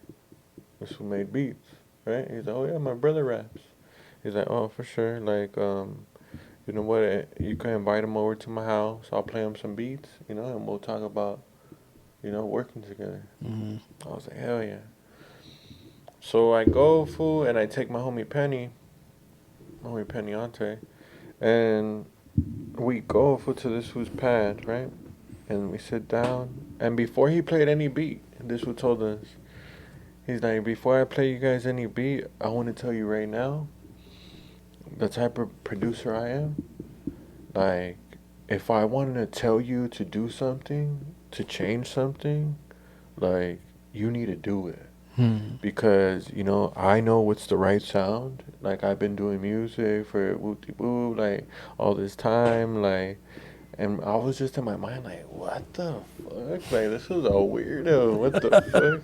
this who made beats, right?" He's like, "Oh yeah, my brother raps." He's like, "Oh, for sure. Like, you know what? You can invite him over to my house. I'll play him some beats, you know, and we'll talk about, you know, working together." Mm-hmm. I was like, "Hell yeah!" So I go, fool, and I take my homie Ante, and we go fool to this fool's pad, right? And we sit down, and before he played any beat, this fool told us, he's like, "Before I play you guys any beat, I want to tell you right now, the type of producer I am, like, if I wanted to tell you to do something, to change something, like, you need to do it. Because, you know, I know what's the right sound. Like, I've been doing music for woo like, all this time, like, and I was just in my mind, like, what the fuck? Like, this is a weirdo. What the fuck?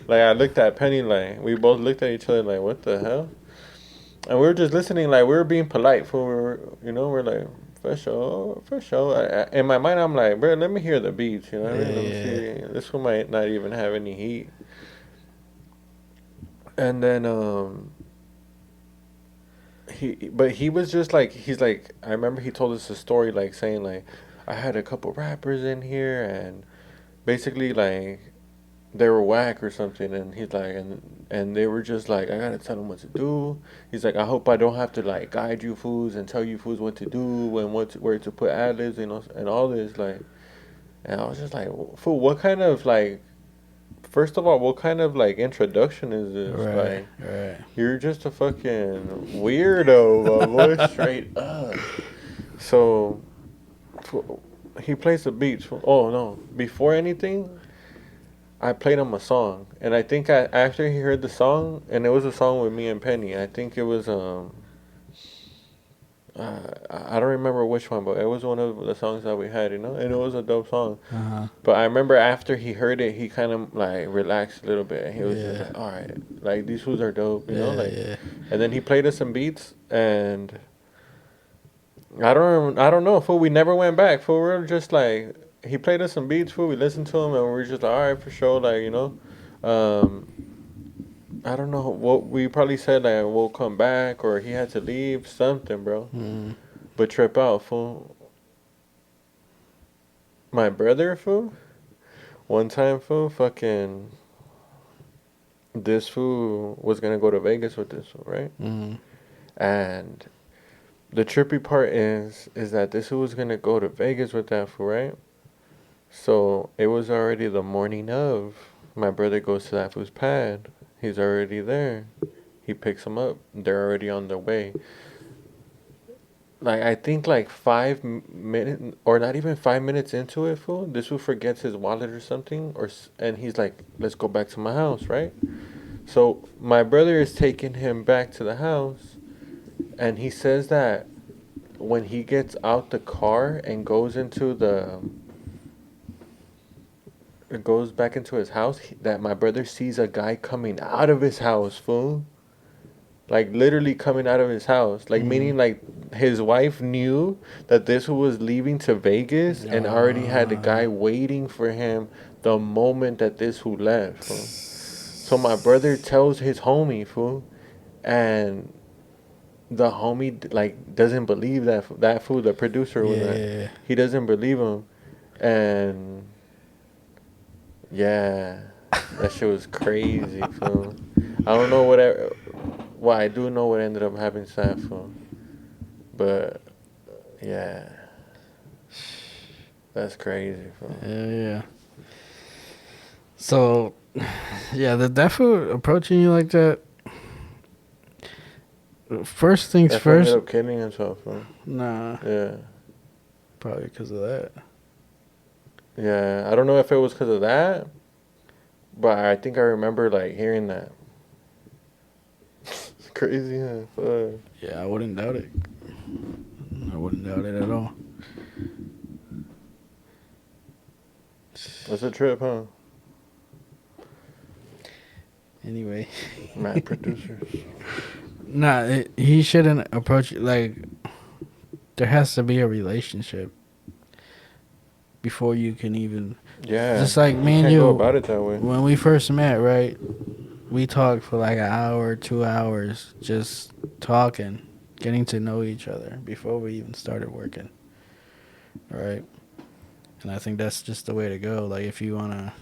Like, I looked at Penny, like, we both looked at each other, like, what the hell? And we were just listening, like, we were being polite for, you know, we're like, for sure, for sure. In my mind, I'm like, bro, let me hear the beats, you know what I mean? Let me see. This one might not even have any heat. And then, he was just like, he's like, I remember he told us a story, like, saying, like, I had a couple rappers in here, and basically, like, they were whack or something, and he's like, and they were just like, I gotta tell them what to do. He's like, I hope I don't have to, like, guide you fools and tell you fools what to do and where to put ad-libs, you know, and all this, like, and I was just like, fool, what kind of, like, first of all, what kind of, like, introduction is this? Right, Like, right. you're just a fucking weirdo, my boy, straight up. So, he plays the beats. Oh, no. Before anything, I played him a song. And I think after he heard the song, and it was a song with me and Penny, I think it was, I don't remember which one, but it was one of the songs that we had, you know? And it was a dope song. Uh-huh. But I remember after he heard it, he kind of, like, relaxed a little bit. And he was just Yeah. like, all right, like, these fools are dope, you know? Yeah, Like, yeah. and then he played us some beats, and I don't know, fool. We never went back, fool. We were just like, he played us some beats, fool. We listened to him, and we were just like, all right, for sure, like, you know. I don't know what we probably said, like, we'll come back, or he had to leave, something, bro. But trip out, fool. My brother, fool. One time, fool, fucking, this fool was gonna go to Vegas with this fool, right? And the trippy part is that this fool was gonna go to Vegas with that fool, right? So it was already the morning of. My brother goes to that fool's pad. He's already there. He picks him up. They're already on their way. Like, I think like 5 minutes, or not even 5 minutes into it, fool, this fool forgets his wallet or something, and he's like, let's go back to my house, right? So my brother is taking him back to the house, and he says that when he gets out the car and goes back into his house, that my brother sees a guy coming out of his house, fool. Like, literally coming out of his house. Like, meaning, like, his wife knew that this was leaving to Vegas and already had the guy waiting for him the moment that this who left, fool. So my brother tells his homie, fool, and the homie, like, doesn't believe that fool, the producer, was Yeah. he doesn't believe him. And, yeah, that shit was crazy, fool. I don't know well, I do know what ended up happening to that fool. But, yeah. That's crazy, fool. Yeah. So, yeah, that fool approaching you like that. First things That fool ended first. up killing himself, fool. Nah, Yeah. probably because of that. Yeah, I don't know if it was because of that, but I think I remember like hearing that. It's crazy, huh? Fuck. Yeah, I wouldn't doubt it. I wouldn't doubt it at all. That's a trip, huh? Anyway, Mad producers. nah, he shouldn't approach it like there has to be a relationship before you can even. Yeah. Just like me and Can't go you, about it that way. when we first met, right? We talked for like an hour, 2 hours, just talking, getting to know each other before we even started working, right? And I think that's just the way to go. Like, if you want to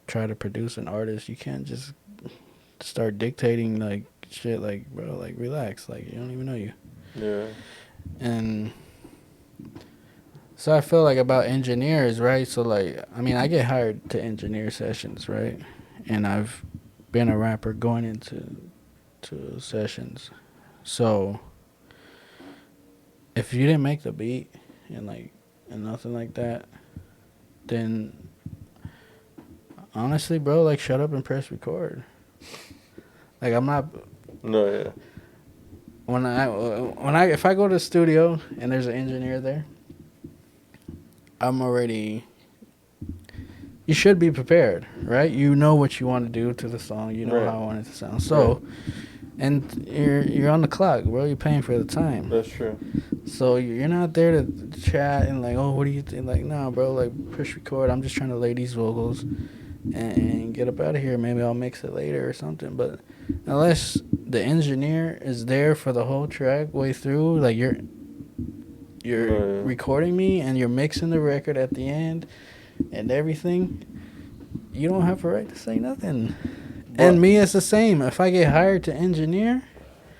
try to produce an artist, you can't just start dictating, like, shit, like, bro, like, relax. Like, you don't even know you. Yeah. And so I feel like about engineers, right? So, like, I mean, I get hired to engineer sessions, right? And I've been a rapper going into sessions. So if you didn't make the beat and like and nothing like that, then honestly, bro, like shut up and press record. Like I'm not No, yeah. when I if I go to the studio and there's an engineer there, I'm already. You should be prepared, right? You know what you want to do to the song. You know Right. how I want it to sound. So, and you're on the clock, bro. You're paying for the time. That's true. So you're not there to chat and like, oh, what do you think? Like, nah, bro. Like, push record. I'm just trying to lay these vocals and get up out of here. Maybe I'll mix it later or something. But unless the engineer is there for the whole track way through, like you're recording me and you're mixing the record at the end and everything, you don't have a right to say nothing. And me, it's the same. If I get hired to engineer,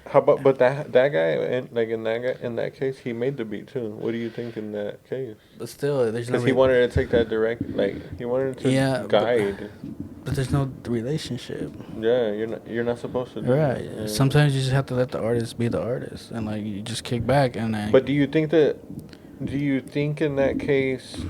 how about that guy in that case he made the beat too. What do you think in that case? but still, there's no. Because he wanted to take that direct, like he wanted to guide. But there's no relationship. Yeah, you're not supposed to do Right. that. Yeah. Sometimes you just have to let the artist be the artist, and like you just kick back and then. But do you think in that case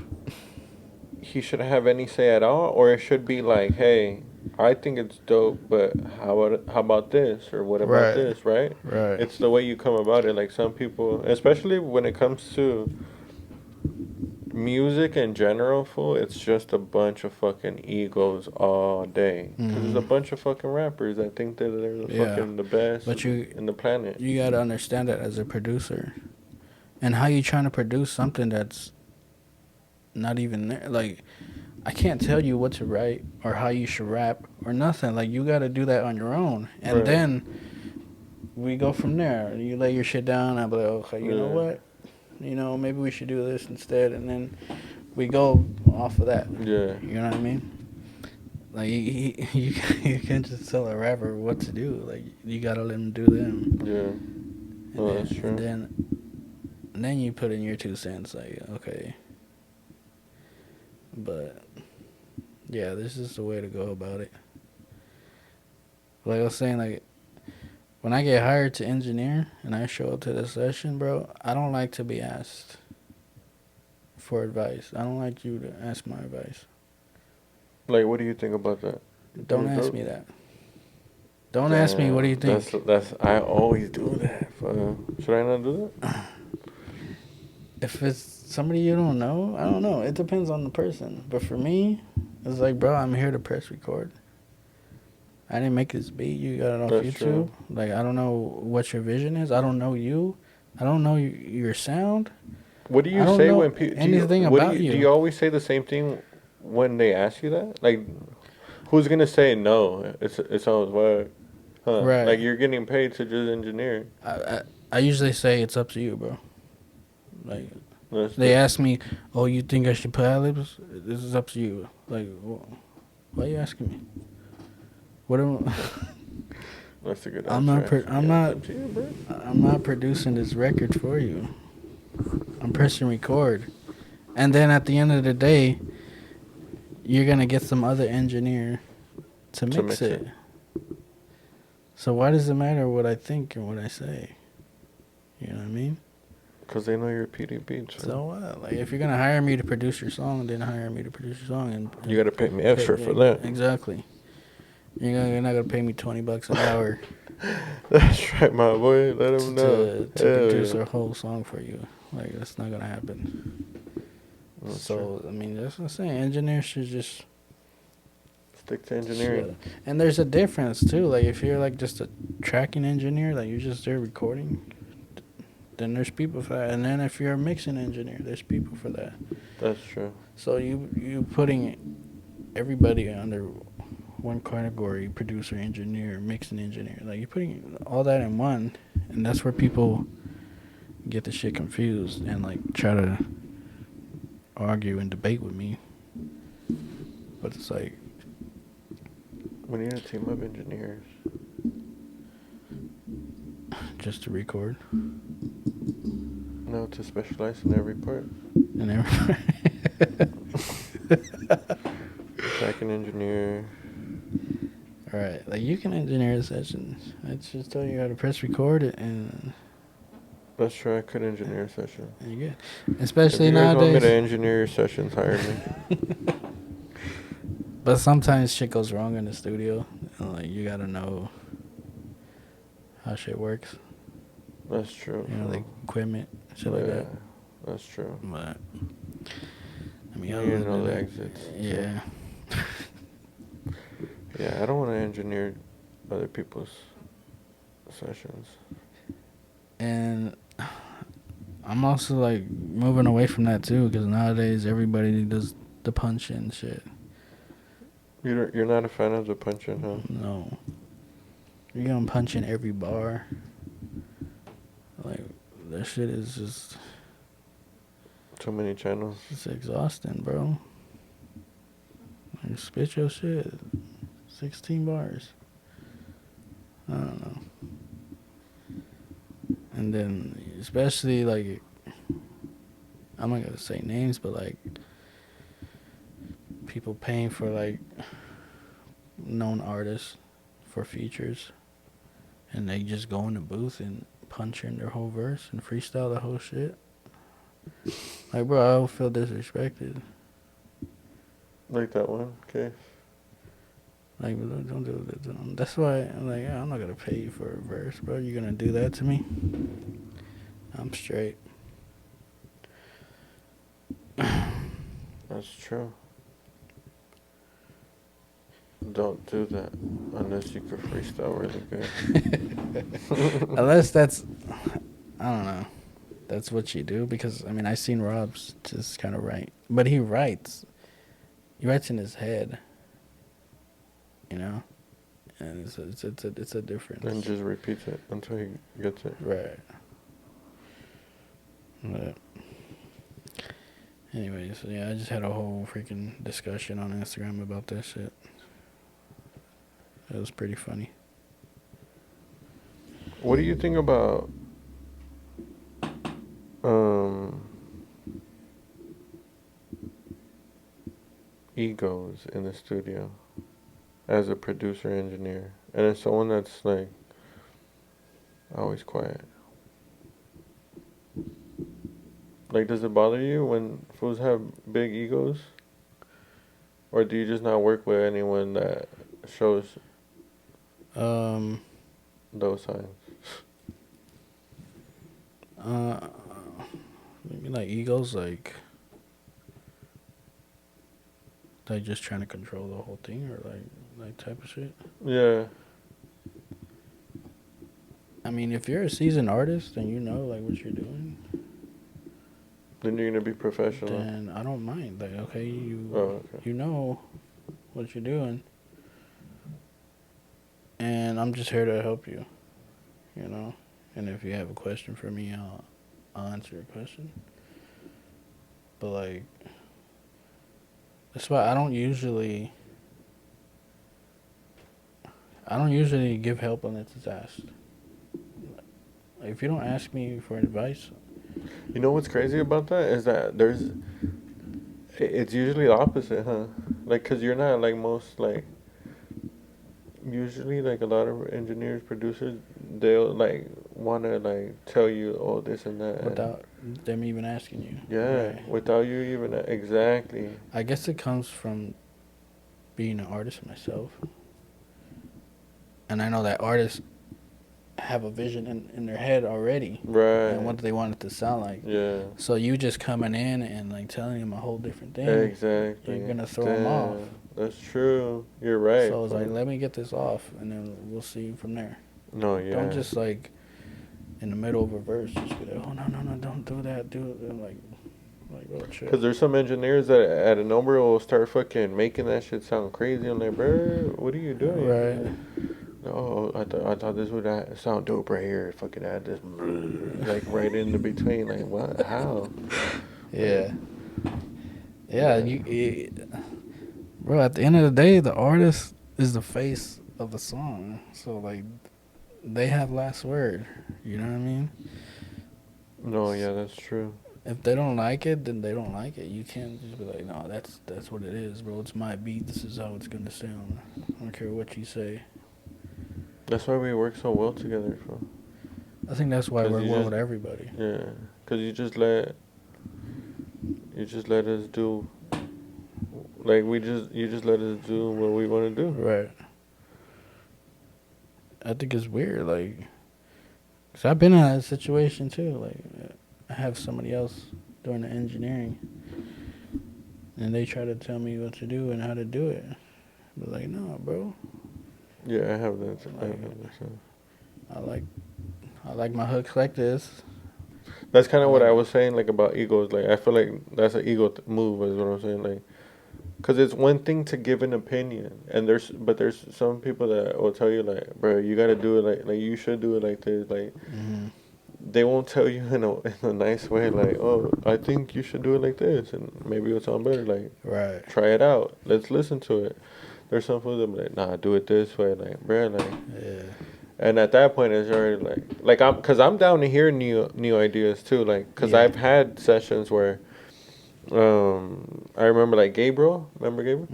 he shouldn't have any say at all, or it should be like, hey, I think it's dope, but how about this, or what about this, right? Right. It's the way you come about it. Like some people, especially when it comes to music in general, fool, it's just a bunch of fucking egos all day. Cause there's a bunch of fucking rappers that think that they're fucking the best in the planet. You gotta understand that as a producer, and how you trying to produce something that's not even there. Like, I can't tell you what to write or how you should rap or nothing. Like, you gotta do that on your own, and then we go from there. You lay your shit down. I'll be like, okay, you know what? You know, maybe we should do this instead, and then we go off of that. Yeah. You know what I mean? Like, you can't just tell a rapper what to do. Like, you gotta let them do them. Yeah. Oh, that's true. And then you put in your 2 cents, like, okay. But, yeah, this is the way to go about it. Like I was saying, like, when I get hired to engineer and I show up to the session, bro, I don't like to be asked for advice. I don't like you to ask my advice. Like, what do you think about that? Don't ask me that. Don't ask me, what do you think? I always do that. Should I not do that? If it's somebody you don't know, I don't know. It depends on the person. But for me, it's like, bro, I'm here to press record. I didn't make this beat. You got it off YouTube. True. Like, I don't know what your vision is. I don't know you. I don't know your sound. What do you say when people... Do you always say the same thing when they ask you that? Like, who's going to say no? It's always what? Huh? Right. Like, you're getting paid to just engineer. I usually say it's up to you, bro. Like, they ask me, oh, you think I should put ad-libs? This is up to you. Like, why are you asking me? What am That's a good I'm not producing this record for you. I'm pressing record. And then at the end of the day, you're going to get some other engineer to mix it. So why does it matter what I think and what I say? You know what I mean? Because they know you're PD Beats. So what? Like, if you're gonna hire me to produce your song, then hire me to produce your song, and You got to pay me extra for that. Exactly. You're not gonna pay me $20 an hour That's right, my boy. Let them know. to produce a whole song for you. Like, that's not gonna happen. That's So true. I mean, that's what I'm saying. Engineers should just Stick to engineering. And there's a difference too. Like, if you're like just a tracking engineer, like you're just there recording, then there's people for that. And then if you're a mixing engineer, there's people for that. That's true. So you putting everybody under one category: producer, engineer, mixing engineer. Like, you're putting all that in one, and that's where people get the shit confused and like try to argue and debate with me. But it's like, We need a team of engineers. just to record No, to specialize in every part. and everything. Tracking engineer. Right, like you can engineer a session. I just tell you how to press record it, and That's true. I could engineer a session. you're good. If Especially you guys want me to nowadays. engineer your sessions, hire me. But sometimes shit goes wrong in the studio, and like you gotta know how shit works. That's true. You know, like equipment, shit like that. That's true. But I mean, You other need to know than the that, exits. yeah. Yeah, I don't want to engineer other people's sessions. And I'm also like moving away from that too, because nowadays everybody does the punch in shit. You're not a fan of the punch-in, huh? No, you're gonna punch in every bar. Like, that shit is just, Too many channels. it's exhausting, bro. Like, spit your shit. 16 bars. I don't know. And then, especially, like, I'm not gonna say names, but, like, people paying for, like, known artists for features. And they just go in the booth and punch in their whole verse and freestyle the whole shit. Like, bro, I don't feel disrespected. Like that one, okay. Like, don't do that. That's why I'm like, yeah, I'm not gonna pay you for a verse, bro. You're gonna do that to me? I'm straight. That's true. Don't do that unless you can freestyle really good. Unless that's, I don't know, that's what you do. Because I mean, I seen Rob's just kind of write, but he writes in his head, you know, and it's a difference. And just repeats it until he gets it. Right. But anyways, yeah, I just had a whole freaking discussion on Instagram about that shit. It was pretty funny. What do you think about egos in the studio as a producer engineer, and as someone that's like always quiet? Like, does it bother you when fools have big egos? Or do you just not work with anyone that shows those signs? Maybe like egos, like just trying to control the whole thing, or like type of shit. Yeah. I mean, if you're a seasoned artist and you know like what you're doing, Then you're gonna be professional. then I don't mind. Like, okay, Okay. you know what you're doing, and I'm just here to help you, you know. And if you have a question for me, I'll answer your question. But like, that's why I don't usually give help unless it's asked. Like, if you don't ask me for advice. You know what's crazy about that is that it's usually the opposite, huh? Like, cause you're not like most, like, usually like a lot of engineers, producers, they'll like want to like tell you, oh, this and that, without them even asking you. yeah, Right. without you even exactly. I guess it comes from being an artist myself, and I know that artists have a vision in their head already Right. and what they want it to sound like. Yeah. So you just coming in and like telling them a whole different thing. Exactly. You're gonna throw them off. That's true. You're right. So it's like, let me get this off, and then we'll see from there. No, yeah. Don't just like in the middle of a verse just be like, oh no, don't do that, do it. And like real shit. Because there's some engineers that at a number will start fucking making that shit sound crazy. I'm like, bro, what are you doing? Right. Oh, I thought this would sound dope right here. Fucking add this, like right in the between. Like what? How? Yeah. Yeah. Bro. At the end of the day, the artist is the face of the song. So like, they have last word. You know what I mean? No, yeah, that's true. If they don't like it, then they don't like it. You can't just be like, no, that's what it is, bro. It's my beat. This is how it's gonna sound. I don't care what you say. That's why we work so well together, bro. I think that's why I 'Cause work you well just- with everybody. Yeah, because you just let us do, like you just let us do what we want to do. Right. I think it's weird, like, 'cause I've been in that situation too. Like, I have somebody else doing the engineering, and they try to tell me what to do and how to do it. But like, no, bro. Yeah, I have that. I like my hooks like this. That's kind of what I was saying, like about egos. Like I feel like that's an ego move, is what I'm saying. Like, cause it's one thing to give an opinion, and there's some people that will tell you like, bro, you gotta do it like you should do it like this. Like, they won't tell you in a nice way. Like, oh, I think you should do it like this, and maybe it'll sound better. Like, Right. try it out. Let's listen to it. There's some people that be like, nah, do it this way. Like, bro, like. Yeah. And at that point, it's already like I'm down to hear new ideas too. Like, cause Yeah. I've had sessions where, I remember like Gabriel. Remember Gabriel?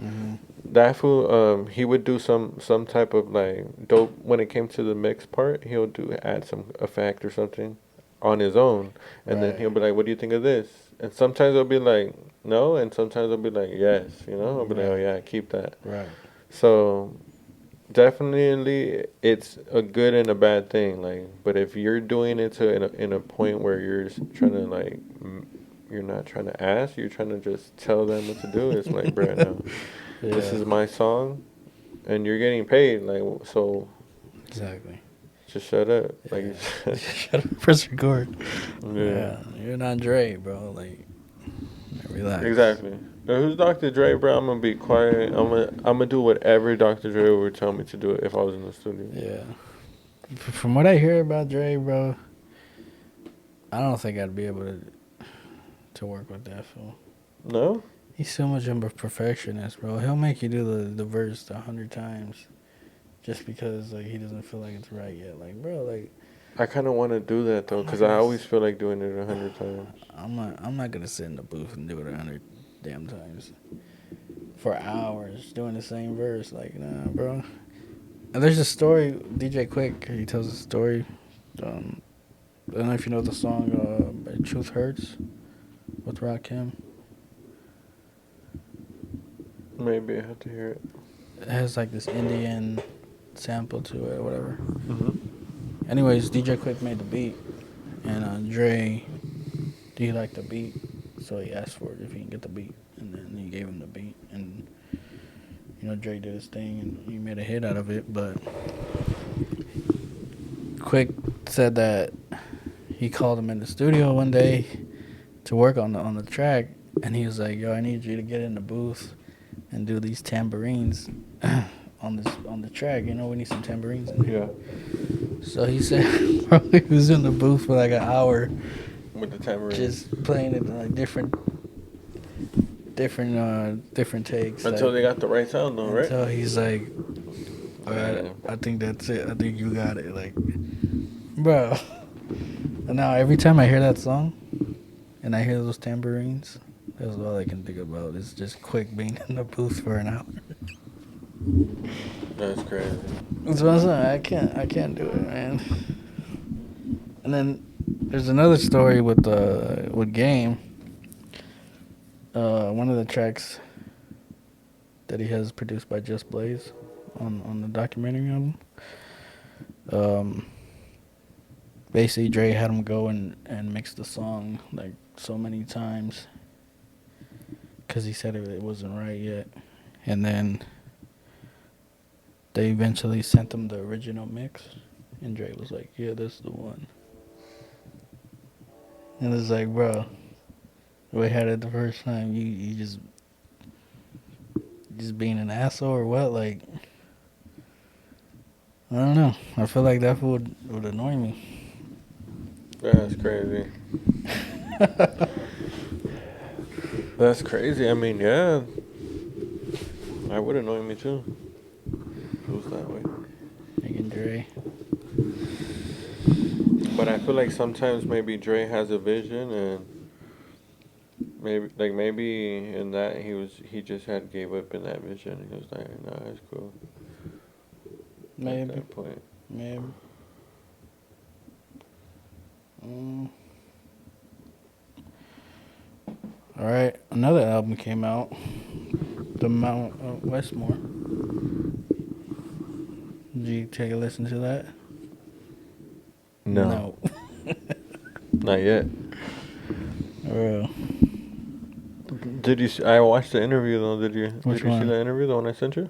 That fool, he would do some type of like dope when it came to the mix part. He'll add some effect or something on his own, and then Right. he'll be like, "What do you think of this?" And sometimes it'll be like, "No," and sometimes it'll be like, "Yes." You know, I'll be like, "Oh yeah, keep that." Right. So. Definitely, it's a good and a bad thing. Like, but if you're doing it in a point where you're trying to like, you're not trying to ask, you're trying to just tell them what to do. It's like, bro, no, this is my song, and you're getting paid. Like, so Exactly. just shut up. Like, Yeah. Shut up. Press record. yeah, You're not Dre, bro. Like, relax. exactly. Now, who's Dr. Dre, bro? I'm gonna be quiet. I'm gonna do whatever Dr. Dre would tell me to do if I was in the studio. Yeah. From what I hear about Dre, bro, I don't think I'd be able to work with that fool. No? He's so much of a perfectionist, bro. He'll make you do the verse 100 times just because like he doesn't feel like it's right yet. Like, bro, like I kind of want to do that though, cause I always feel like doing it 100 times. I'm not gonna sit in the booth and do it 100 damn times for hours doing the same verse. Like, nah, bro. And there's a story. DJ Quik, he tells a story. I don't know if you know the song "Truth Hurts" with Rakim. Maybe I have to hear it. It has like this Indian sample to it or whatever. Anyways, DJ Quik made the beat, and Dre, do you like the beat? So he asked for it if he can get the beat, and then he gave him the beat, and you know Dre did his thing, and he made a hit out of it. But Quik said that he called him in the studio one day to work on the track, and he was like, "Yo, I need you to get in the booth and do these tambourines on the track. You know, we need some tambourines in here." Yeah. So he said, bro, he was in the booth for like an hour, With the tambourine. just playing it like different takes. Until like, they got the right sound though, right? Until he's like, all right, I think that's it. I think you got it. Like, bro. And now every time I hear that song and I hear those tambourines, that's all I can think about. It's just Quik being in the booth for an hour. That's crazy. That's what I'm saying. I can't do it, man. And then there's another story with Game. One of the tracks that he has produced by Just Blaze on the documentary album. Basically, Dre had him go and mix the song like so many times because he said it wasn't right yet. And then they eventually sent him the original mix, and Dre was like, "Yeah, this is the one." And it's like, bro, we had it the first time. You just being an asshole or what? Like, I don't know. I feel like that would annoy me. That's crazy. That's crazy. I mean, yeah. I would annoy me too. If it was that way. Making Dre. But I feel like sometimes maybe Dre has a vision, and maybe in that he just had gave up in that vision. He was like, nah, it's cool. Maybe. At that point. Maybe. All right, another album came out. The Mount Westmore. Did you take a listen to that? No. Not yet. Real. Did you? I watched the interview though. Did you? Which did you one? see the interview, the one I sent you?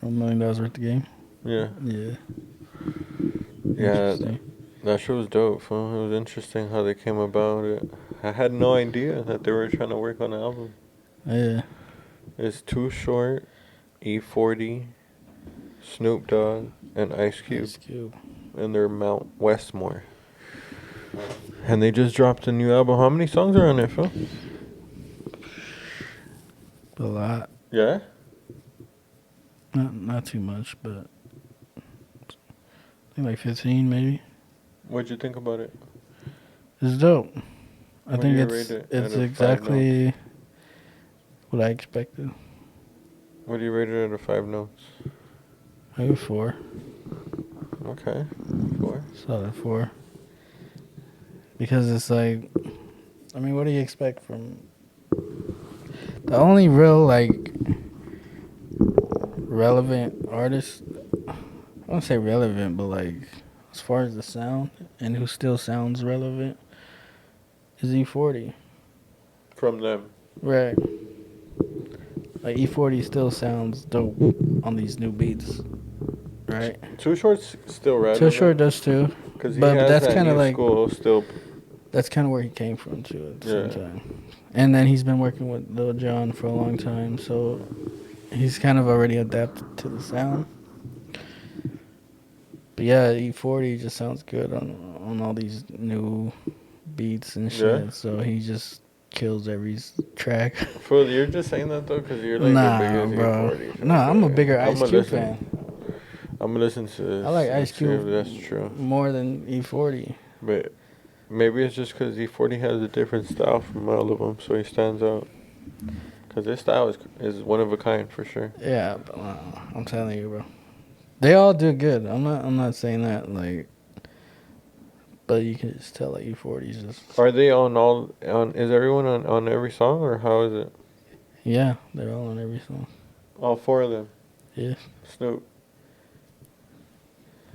$1 million worth of game. Yeah. Yeah. Yeah. That show was dope. Fool. It was interesting how they came about it. I had no idea that they were trying to work on an album. Yeah. It's Too Short, E40, Snoop Dogg, and Ice Cube. Ice Cube. And they're Mount Westmore. And they just dropped a new album. How many songs are on it, Phil? A lot. Yeah? Not too much, but I think like 15 maybe. What'd you think about it? It's dope. I What think do you it's rate it out of 5 exactly what I expected. What do you rate it out of 5 notes? I give 4. Okay. 4. Solid 4. Because it's like, I mean, what do you expect from the only real like relevant artist? I won't say relevant, but like as far as the sound and who still sounds relevant is E40. From them. Right. Like E40 still sounds dope on these new beats. Right. Too Short's still relevant. Too Short does too. Because he But has that's that kinda new like- school still. That's kind of where he came from too at the Yeah. same time. And then he's been working with Lil Jon for a long time, so he's kind of already adapted to the sound. But yeah, E40 just sounds good on all these new beats and shit. Yeah. So he just kills every track. Phil, you're just saying that though because you're like Nah, the biggest bro. E40 fan. Nah, I'm a bigger I'ma Ice Cube listen. fan. I'm gonna listen to this. I like and Ice see if Cube that's true. more than E40. But maybe it's just because E40 has a different style from all of them, so he stands out. Because his style is one of a kind for sure. Yeah, but, I'm telling you, bro. They all do good. I'm not saying that like, but you can just tell like E40's just. Are they on? Is everyone on every song, or how is it? Yeah, they're all on every song. All 4 of them. Yeah. Snoop.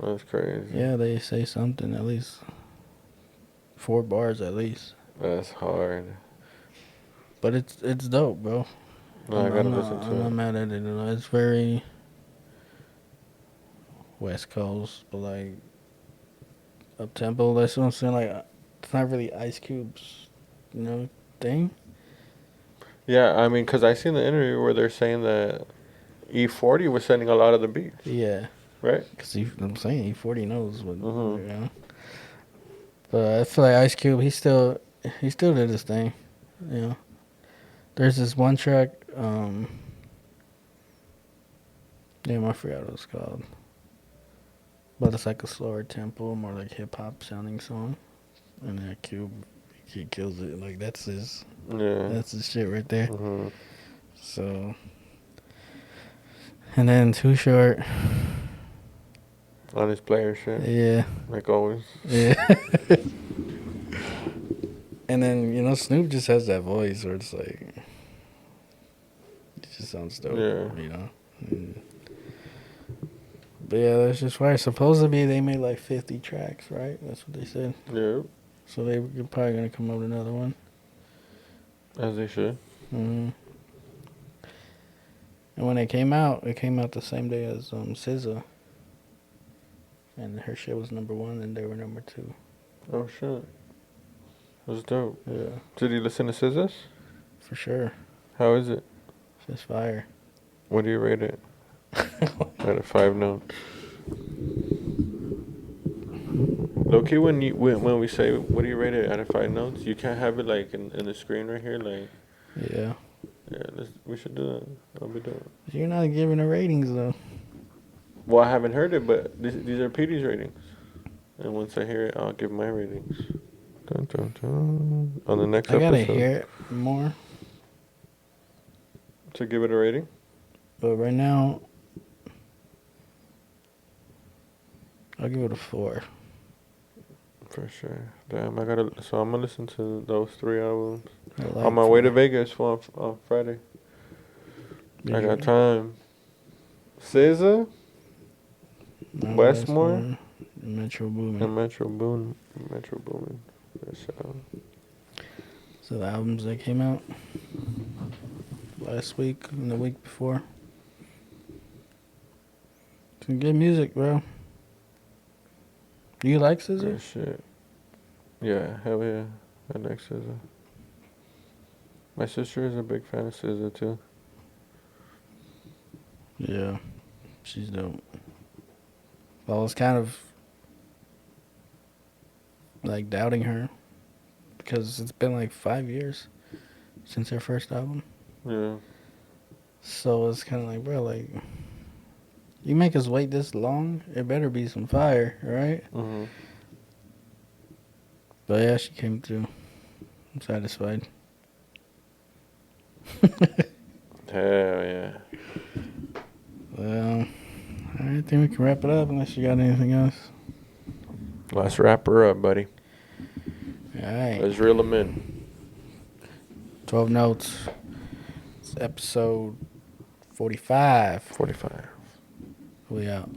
That's crazy. Yeah, they say something at least. 4 bars at least. That's hard. But it's dope, bro. No, I gotta listen to I'm not it. mad at it. It's very West Coast, but like up tempo. That's what I'm saying. Like it's not really Ice Cube's, thing. Yeah, I mean, because I seen the interview where they're saying that E40 was sending a lot of the beats, Yeah, right? because I'm saying E40 knows what. Mhm. But I feel like Ice Cube, he still did his thing, There's this one track, damn, I forgot what it's called. But it's like a slower tempo, more like hip hop sounding song. And that Cube, he kills it. Like that's his shit right there. Mhm. So, and then Too Short. On his player shit. Yeah. Like always. Yeah. And then, Snoop just has that voice where it's like, it just sounds dope, Yeah. And, but yeah, that's just why. Supposedly they made like 50 tracks, right? That's what they said. Yeah. So they're probably going to come up with another one. As they should. Mm-hmm. And when it came out the same day as SZA. And her shit was number 1 and they were number 2. Oh, shit. That's dope. Yeah. Did you listen to SZA's? For sure. How is it? It's fire. What do you rate it? Out of 5 notes. Low-key, when we say, what do you rate it out of 5 notes, you can't have it, like, in the screen right here, like... Yeah. Yeah, we should do that. I'll be doing it. You're not giving the ratings, though. Well, I haven't heard it, but these are PD's ratings. And once I hear it, I'll give my ratings. Dun, dun, dun. On the next episode. I gotta hear it more. To give it a rating? But right now, I'll give it a 4. For sure. Damn, so I'm gonna listen to those 3 albums. Like On my way to Vegas on Friday. I got time. SZA, Westmore, Metro Boomin. and Metro Boomin. For sure. So the albums that came out last week and the week before. Some good music, bro. Do you like SZA? Good shit. Yeah, hell yeah. I like SZA. My sister is a big fan of SZA too. Yeah, she's dope. I was kind of like doubting her because it's been like 5 years since her first album. Yeah. So it's kind of like, bro, like, you make us wait this long, it better be some fire, right? Mhm. But yeah, she came through. I'm satisfied. Hell yeah. Well, I think we can wrap it up unless you got anything else. Let's wrap her up, buddy. All right. Let's reel them in. 12 notes. It's episode 45. 45. We out.